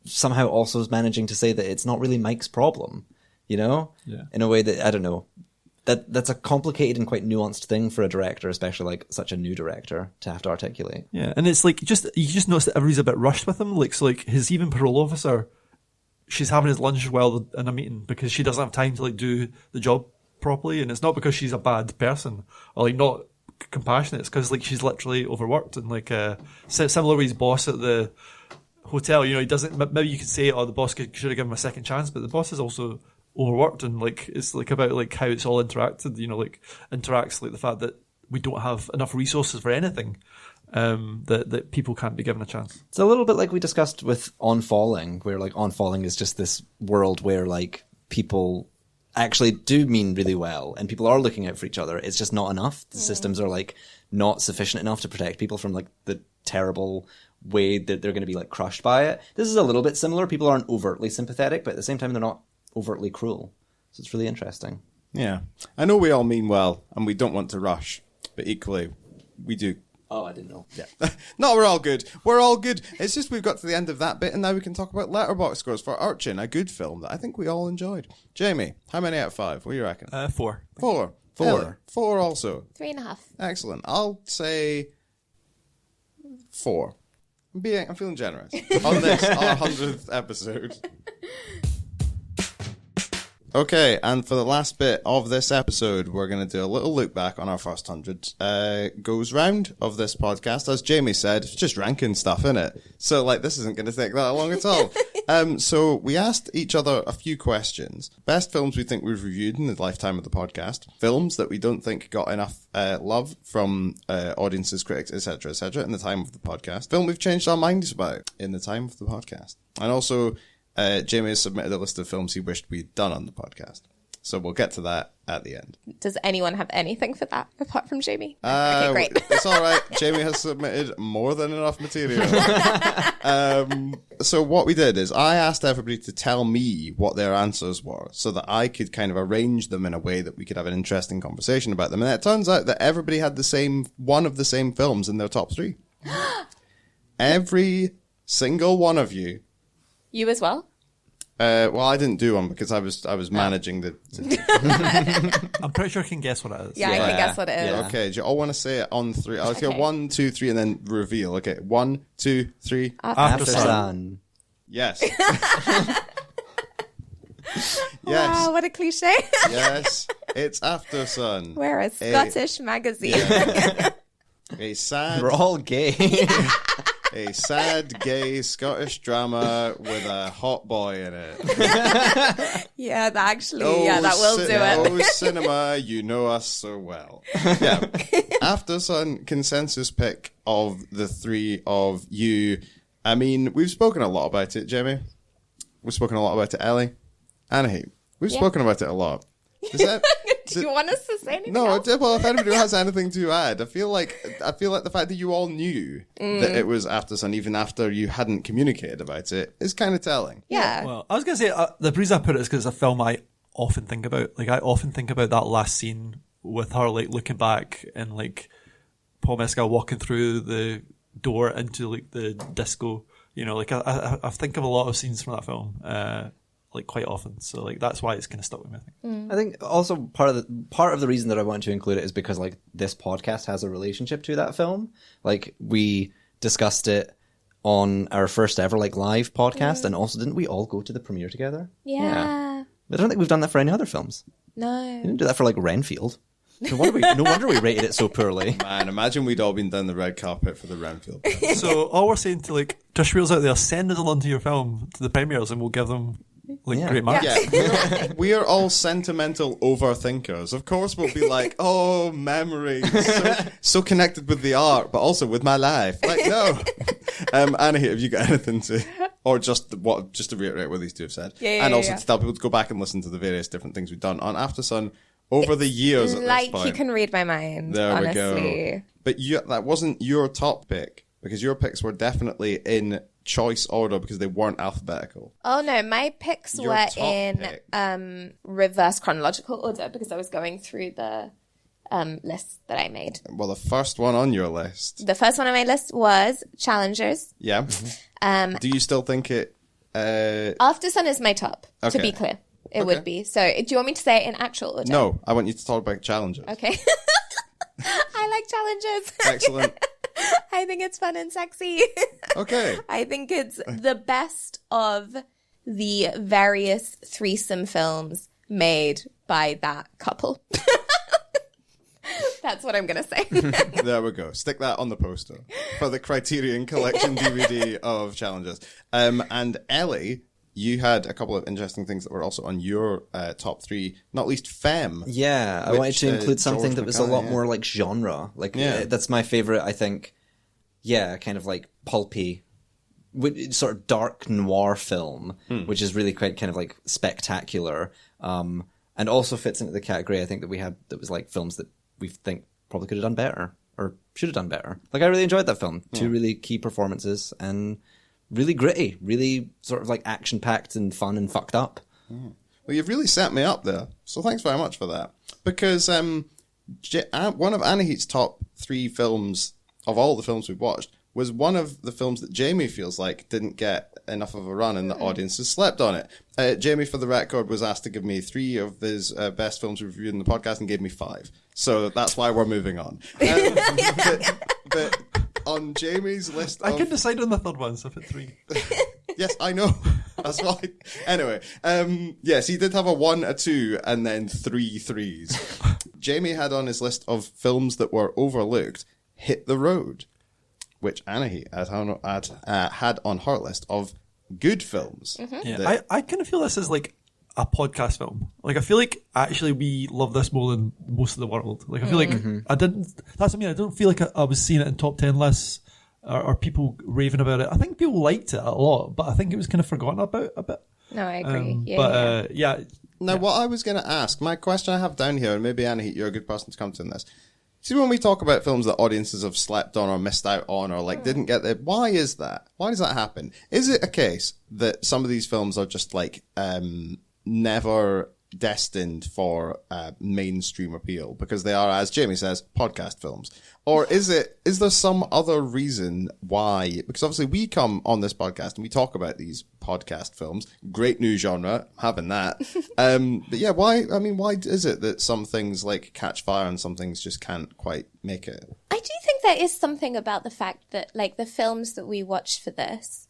somehow also managing to say that it's not really Mike's problem, you know? Yeah. In a way that, I don't know, that's a complicated and quite nuanced thing for a director, especially like such a new director, to have to articulate. Yeah, and it's like you just notice that everybody's a bit rushed with him. Like, so like his even parole officer, she's having his lunch while in a meeting because she doesn't have time to like do the job properly, and it's not because she's a bad person or like not compassionate. It's because like she's literally overworked, and like similar with his boss at the hotel. You know, he doesn't. Maybe you could say, "Oh, the boss should have given him a second chance," but the boss is also overworked, and like it's like about like how it's all interacted. You know, like interacts like the fact that we don't have enough resources for anything. That people can't be given a chance. It's a little bit like we discussed with On Falling, where like On Falling is just this world where like people actually do mean really well and people are looking out for each other. It's just not enough. The systems are like not sufficient enough to protect people from like the terrible way that they're going to be like crushed by it. This is a little bit similar. People aren't overtly sympathetic, but at the same time they're not overtly cruel. So it's really interesting. Yeah. I know we all mean well and we don't want to rush, but equally we do. Oh, I didn't know. Yeah. No, we're all good. We're all good. It's just we've got to the end of that bit and now we can talk about letterbox scores for Urchin, a good film that I think we all enjoyed. Jamie, how many out of 5? What do you reckon? 4. 4. 4. 4 also. 3.5. Excellent. I'll say 4. I'm feeling generous on this, our 100th episode. Okay, and for the last bit of this episode, we're going to do a little look back on our first 100 goes round of this podcast. As Jamie said, it's just ranking stuff, innit? So, like, this isn't going to take that long at all. So we asked each other a few questions. Best films we think we've reviewed in the lifetime of the podcast. Films that we don't think got enough love from audiences, critics, etc., in the time of the podcast. Film we've changed our minds about in the time of the podcast. And also... Jamie has submitted a list of films he wished we'd done on the podcast. So we'll get to that at the end. Does anyone have anything for that apart from Jamie? Okay, great. It's all right. Jamie has submitted more than enough material. So what we did is I asked everybody to tell me what their answers were so that I could kind of arrange them in a way that we could have an interesting conversation about them. And it turns out that everybody had one of the same films in their top 3. Every single one of you. You as well? Well, I didn't do one because I was managing the... I'm pretty sure I can guess what it is. Yeah, I can guess what it is. Yeah. Okay, do you all want to say it on 3? I'll go 1, 2, 3, and then reveal. Okay, 1, 2, 3. After Sun. Yes. Yes. Wow, what a cliche. Yes, it's After Sun. We're a Scottish magazine. Yeah. A sad, We're all gay. a sad gay Scottish drama with a hot boy in it. Yeah, that will do it. Oh, cinema, you know us so well. Yeah. After Sun, consensus pick of the three of you. I mean, we've spoken a lot about it, Jamie. We've spoken a lot about it, Ellie. Anahit. We've spoken about it a lot. Do you want us to say anything No, else? well, if anybody has anything to add, I feel like the fact that you all knew that it was After Sun, even after you hadn't communicated about it, is kind of telling. Yeah. Well, I was going to say, the reason I put it is because it's a film I often think about. Like, I often think about that last scene with her, like, looking back and, like, Paul Mescal walking through the door into, like, the disco. You know, like, I think of a lot of scenes from that film, like, quite often. So, like, that's why it's kind of stuck with me, I think. I think also part of the reason that I want to include it is because, like, this podcast has a relationship to that film. Like, we discussed it on our first ever, like, live podcast, and also didn't we all go to the premiere together? Yeah. I don't think we've done that for any other films. No. We didn't do that for, like, Renfield. No wonder we rated it so poorly. Man, imagine we'd all been down the red carpet for the Renfield. So, all we're saying to, like, Trish Wheels out there, send us along to your film, to the premieres, and we'll give them, like, great marks. Yeah, we are all sentimental overthinkers. Of course, we'll be like, "Oh, memories, so connected with the art, but also with my life." Like, no. Anahit, have you got anything to, or just to reiterate what these two have said, and also to tell people to go back and listen to the various different things we've done on After Sun over the years. At Like, this point. you can read my mind. There honestly. we go. But that wasn't your top pick, because your picks were definitely in choice order because they weren't alphabetical. Oh no, my picks Your were top in pick. reverse chronological order because I was going through the list that I made. Well, the first one on your list. The first one on my list was Challengers. Yeah. Do you still think it... After Sun is my top, to Okay. be clear. It would be. So, do you want me to say it in actual order? No, I want you to talk about challenges. Okay. I like challenges. Excellent. I think it's fun and sexy. Okay. I think it's the best of the various threesome films made by that couple. That's what I'm going to say. There we go. Stick that on the poster for the Criterion Collection DVD of challenges. And Ellie, you had a couple of interesting things that were also on your top three, not least Femme. Yeah, I Which, wanted to include something George that was a lot McKay, more like genre. Like, that's my favorite, I think. Yeah, kind of like pulpy, sort of dark noir film, which is really quite kind of like spectacular, and also fits into the category I think that we had that was like films that we think probably could have done better or should have done better. Like, I really enjoyed that film. Two really key performances and really gritty, really sort of like action-packed and fun and fucked up. Well, you've really set me up there, so thanks very much for that. Because one of Anahit's top three films of all the films we've watched was one of the films that Jamie feels like didn't get enough of a run and the audience has slept on it. Jamie, for the record, was asked to give me three of his best films we've reviewed in the podcast and gave me 5. So that's why we're moving on. But on Jamie's list I can decide on the third one, so I put 3. Yes, I know. That's why. Anyway, yes, he did have a 1, a 2, and then 3 3s. Jamie had on his list of films that were overlooked, Hit the Road, which Anahit had on her list of good films. Yeah, I kind of feel this is like a podcast film. Like, I feel like actually we love this more than most of the world. Like, I feel like I don't feel like I was seeing it in top 10 lists or people raving about it. I think people liked it a lot, but I think it was kind of forgotten about a bit. No, I agree. Now, what I was going to ask, my question I have down here, and maybe Anahit, you're a good person to come to in this. See, when we talk about films that audiences have slept on or missed out on or like didn't get there, why is that? Why does that happen? Is it a case that some of these films are just like never destined for mainstream appeal because they are, as Jamie says, podcast films? Or is there some other reason why? Because obviously we come on this podcast and we talk about these podcast films. Great new genre, having that. But yeah, why is it that some things like catch fire and some things just can't quite make it? I do think there is something about the fact that, like, the films that we watched for this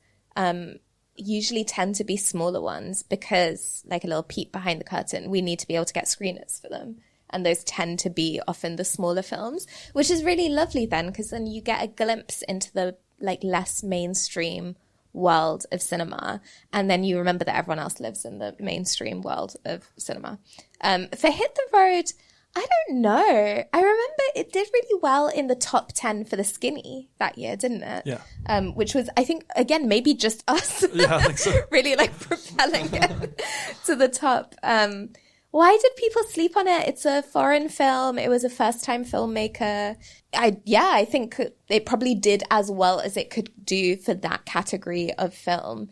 usually tend to be smaller ones because, like, a little peek behind the curtain, we need to be able to get screeners for them. and those tend to be often the smaller films, which is really lovely then, because then you get a glimpse into the like less mainstream world of cinema, and then you remember that everyone else lives in the mainstream world of cinema. For Hit the Road, I don't know. I remember it did really well in the top 10 for the Skinny that year, didn't it? Yeah. Which was, I think, again, maybe just us. Yeah, I think so. Really like propelling it to the top. Why did people sleep on it? It's a foreign film. It was a first-time filmmaker. I think it probably did as well as it could do for that category of film.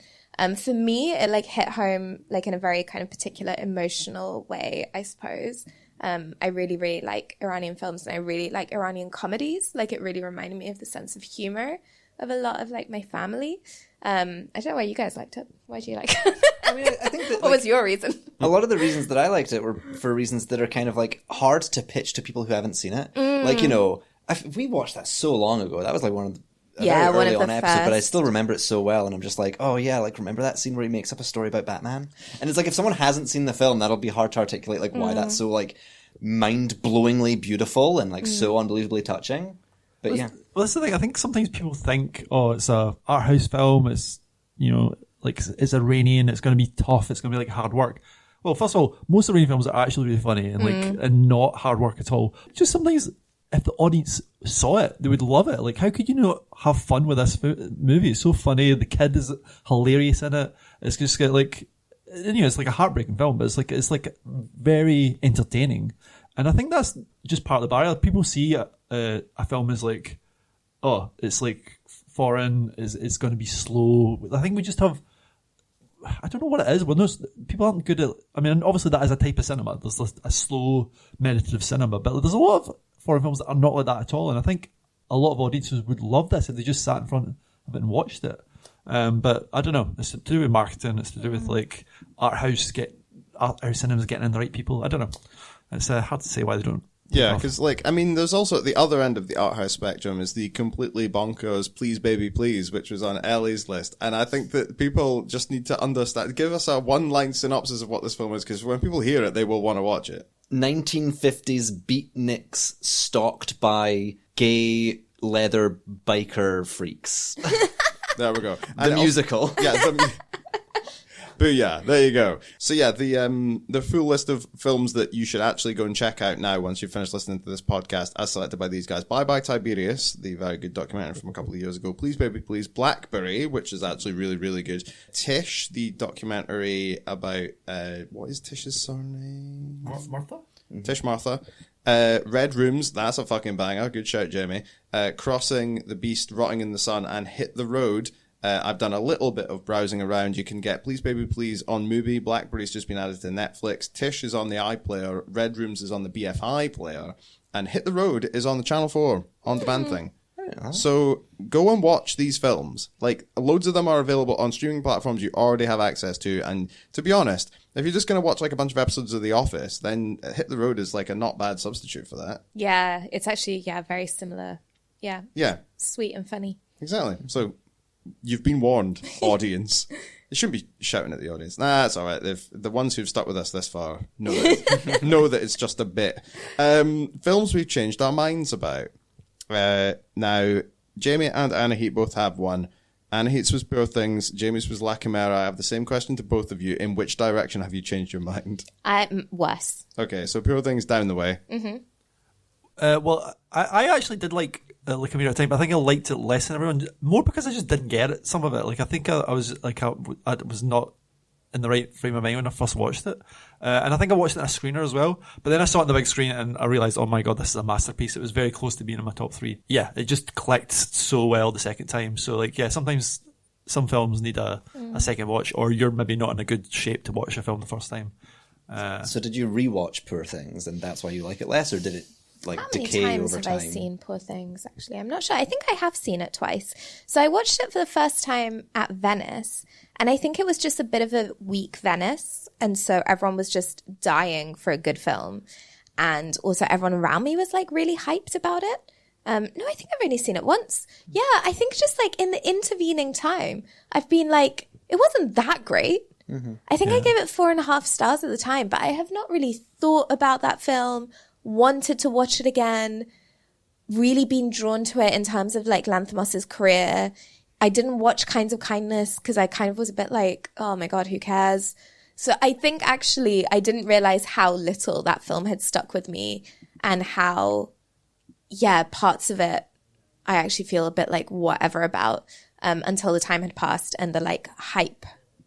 For me, it like hit home like in a very kind of particular emotional way, I suppose. I really, really like Iranian films, and I really like Iranian comedies. Like, it really reminded me of the sense of humor of a lot of like my family. I don't know why you guys liked it. Why do you like it? I mean, I think that what was your reason? a lot of the reasons that I liked it were for reasons that are kind of like hard to pitch to people who haven't seen it. Like, you know, we watched that so long ago. That was like one of the very early on episode, but I still remember it so well, and I'm just like, oh yeah, like remember that scene where he makes up a story about Batman? And it's like, if someone hasn't seen the film, that'll be hard to articulate like why that's so like mind-blowingly beautiful and like so unbelievably touching. But yeah. Well, that's the thing. I think sometimes people think, oh, it's a art house film. It's, you know, like it's Iranian. It's going to be tough. It's going to be like hard work. Well, first of all, most Iranian films are actually really funny and like and not hard work at all. Just sometimes, if the audience saw it, they would love it. Like, how could you not have fun with this movie? It's so funny. The kid is hilarious in it. It's just got like, you know, it's like a heartbreaking film, but it's like very entertaining. And I think that's just part of the barrier. People see a film as like, oh, it's like foreign, it's going to be slow. I think we just have, I don't know what it is. When people aren't good at, I mean, obviously that is a type of cinema. There's a slow, meditative cinema, but there's a lot of foreign films that are not like that at all. And I think a lot of audiences would love this if they just sat in front of it and watched it. But I don't know. It's to do with marketing. It's to do with like art house cinemas getting in the right people. I don't know. It's hard to say why they don't. Yeah, because like, I mean, there's also at the other end of the art house spectrum is the completely bonkers Please Baby Please, which was on Ellie's list. And I think that people just need to understand, give us a one-line synopsis of what this film is, because when people hear it, they will want to watch it. 1950s beatniks stalked by gay leather biker freaks. There we go. The musical. Yeah, Booyah, there you go. So yeah, the full list of films that you should actually go and check out now once you've finished listening to this podcast, as selected by these guys. Bye Bye Tiberius, the very good documentary from a couple of years ago. Please Baby Please, Blackberry, which is actually really, really good. Tish, the documentary about, what is Tish's surname? Martha? Tish Martha. Red Rooms, that's a fucking banger. Good shout, Jamie. Crossing the Beast, Rotting in the Sun, and Hit the Road. I've done a little bit of browsing around. You can get Please Baby Please on Mubi. Blackberry's just been added to Netflix. Tish is on the iPlayer. Red Rooms is on the BFI player. And Hit the Road is on the Channel 4 on-demand thing. Yeah. So go and watch these films. Like, loads of them are available on streaming platforms you already have access to. And to be honest, if you're just going to watch like a bunch of episodes of The Office, then Hit the Road is like a not bad substitute for that. Yeah, it's actually, very similar. Yeah. Yeah. Sweet and funny. Exactly. So you've been warned, audience. You shouldn't be shouting at the audience. Nah, it's all right. The ones who've stuck with us this far know that it's just a bit. Films we've changed our minds about. Now, Jamie and Anahit both have one. Anahit's was Poor Things. Jamie's was La Chimera. I have the same question to both of you. In which direction have you changed your mind? Worse. Okay, so Poor Things down the way. Mm-hmm. Well, I actually did like La Chimera at the time, but I think I liked it less than everyone. More because I just didn't get it, some of it. Like, I think I was like, I was not in the right frame of mind when I first watched it. And I think I watched it on a screener as well. But then I saw it on the big screen and I realised, oh my God, this is a masterpiece. It was very close to being in my top 3. Yeah, it just clicked so well the second time. So like, yeah, sometimes some films need a second watch, or you're maybe not in a good shape to watch a film the first time. So did you rewatch Poor Things and that's why you like it less, or did it like decay over time? How many times have I seen Poor Things, actually? I'm not sure. I think I have seen it twice. So I watched it for the first time at Venice, and I think it was just a bit of a weak Venice, and so everyone was just dying for a good film. And also everyone around me was like really hyped about it. No, I think I've only seen it once. Yeah, I think just like in the intervening time, I've been like, it wasn't that great. Mm-hmm. I think I gave it 4.5 stars at the time, but I have not really thought about that film wanted to watch it again, really been drawn to it in terms of like Lanthimos's career. I didn't watch Kinds of Kindness because I kind of was a bit like, oh my God, who cares? So I think actually I didn't realize how little that film had stuck with me and how, parts of it I actually feel a bit like whatever about until the time had passed and the like hype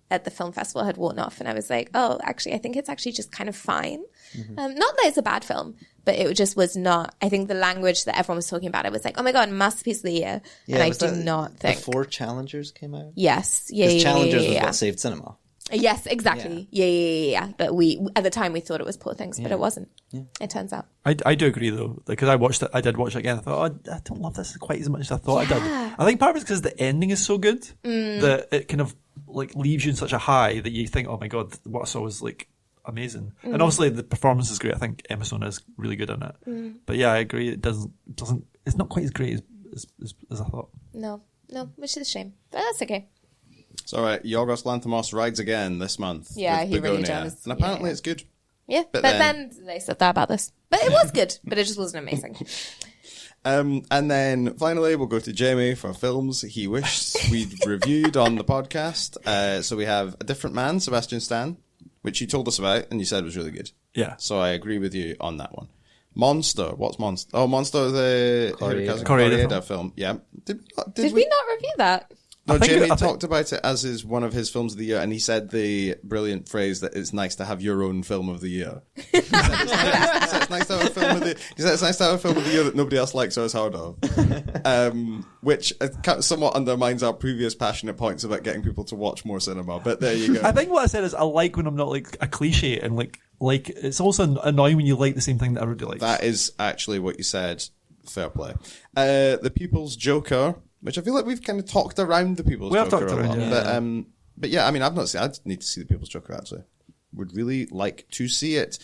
at the film festival had worn off. And I was like, oh, actually, I think it's actually just kind of fine. Not that it's a bad film, but it just was not, I think the language that everyone was talking about, it was like, oh my God, masterpiece of the year. And I do not think. Before Challengers came out? Yes. Because Challengers was what saved cinema. Yes, exactly. Yeah. But we, at the time, we thought it was Poor Things, but it wasn't. Yeah. It turns out. I do agree though, because I did watch it again. I thought, I don't love this quite as much as I thought I did. I think part of it's because the ending is so good that it kind of like leaves you in such a high that you think, oh my God, what I saw was like amazing. And obviously the performance is great. I think Emma Stone is really good in it. But yeah, I agree. It doesn't. It's not quite as great as I thought. No, which is a shame, but that's okay. It's all right. Yorgos Lanthimos rides again this month. Yeah, with he really Begonia. does. And apparently it's good. Yeah, but then they said that about this. But it was good, but it just wasn't amazing. And then finally, we'll go to Jamie for films he wished we'd reviewed on the podcast. So we have A Different Man, Sebastian Stan, which you told us about and you said was really good. Yeah. So I agree with you on that one. Monster. What's Monster? Oh, Monster, the Correada film. Yeah. Did we not review that? No, Jamie talked about it as one of his films of the year, and he said the brilliant phrase that it's nice to have your own film of the year. He said it's nice to have a film of the year that nobody else likes or has heard of. Which somewhat undermines our previous passionate points about getting people to watch more cinema, but there you go. I think what I said is I like when I'm not like a cliche, and like it's also annoying when you like the same thing that everybody likes. That is actually what you said. Fair play. The People's Joker, which I feel like we've kind of talked around the People's Joker a lot. Yeah. But yeah, I mean, I've not seen it. I need to see the People's Joker, actually. Would really like to see it.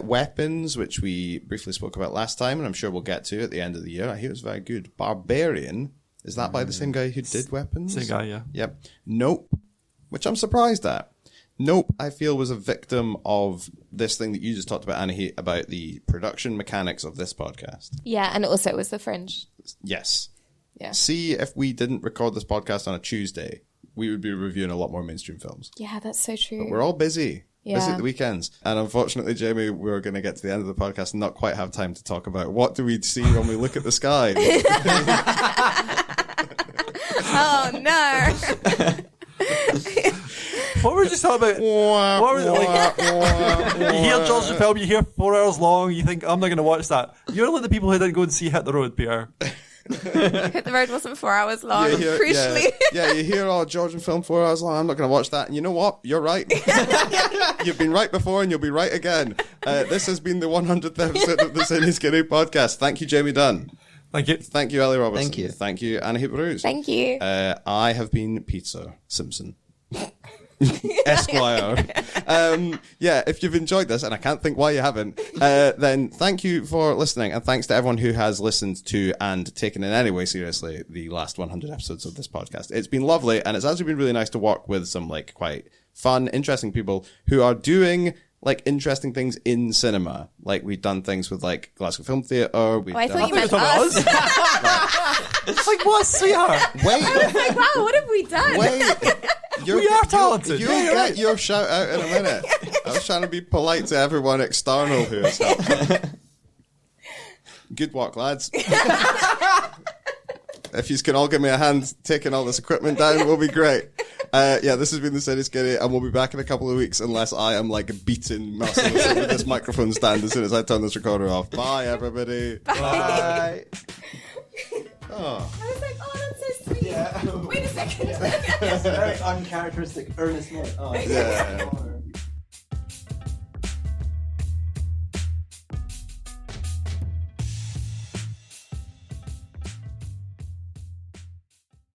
Weapons, which we briefly spoke about last time, and I'm sure we'll get to at the end of the year. I hear it's very good. Barbarian, is that by the same guy who did Weapons? Same guy, yeah. Yep. Nope, which I'm surprised at. Nope, I feel was a victim of this thing that you just talked about, Annie, about the production mechanics of this podcast. Yeah, and also it was The Fringe. Yes. Yeah. See, if we didn't record this podcast on a Tuesday, we would be reviewing a lot more mainstream films. Yeah, that's so true. But we're all busy. Yeah. Busy at the weekends. And unfortunately, Jamie, we're going to get to the end of the podcast and not quite have time to talk about what do we see when we look at the sky. Oh, no. What were we just talking about? What was it like? You hear George the film, you hear 4 hours long, you think, I'm not going to watch that. You're like the people who didn't go and see Hit the Road, Peter. Hit the Road wasn't 4 hours long, crucially. Yeah, you hear, Georgian film 4 hours long, I'm not going to watch that. And you know what? You're right. You've been right before and you'll be right again. This has been the 100th episode of the Cineskinny podcast. Thank you, Jamie Dunn. Thank you. Thank you, Ellie Robertson. Thank you. Thank you, Anna Heap-Bruce. Thank you. I have been Peter Simpson. Esquire. If you've enjoyed this, and I can't think why you haven't, then thank you for listening, and thanks to everyone who has listened to and taken in any way seriously the last 100 episodes of this podcast. It's been lovely, and it's actually been really nice to work with some like quite fun, interesting people who are doing like interesting things in cinema. Like we've done things with like Glasgow Film Theatre. I thought you meant us. It's like, what, sweetheart? Wait. I was like, wow, what have we done? Wait. We are talented. You'll get your shout out in a minute. I was trying to be polite to everyone external who has helped. Good work, lads. If you can all give me a hand taking all this equipment down, we'll be great. This has been the Cineskinny, and we'll be back in a couple of weeks unless I am like beaten mercilessly with this microphone stand as soon as I turn this recorder off. Bye, everybody. Bye. Oh. I was like, oh, that's so sweet. Yeah. Wait a second. Very uncharacteristic, earnest note. Oh, yeah.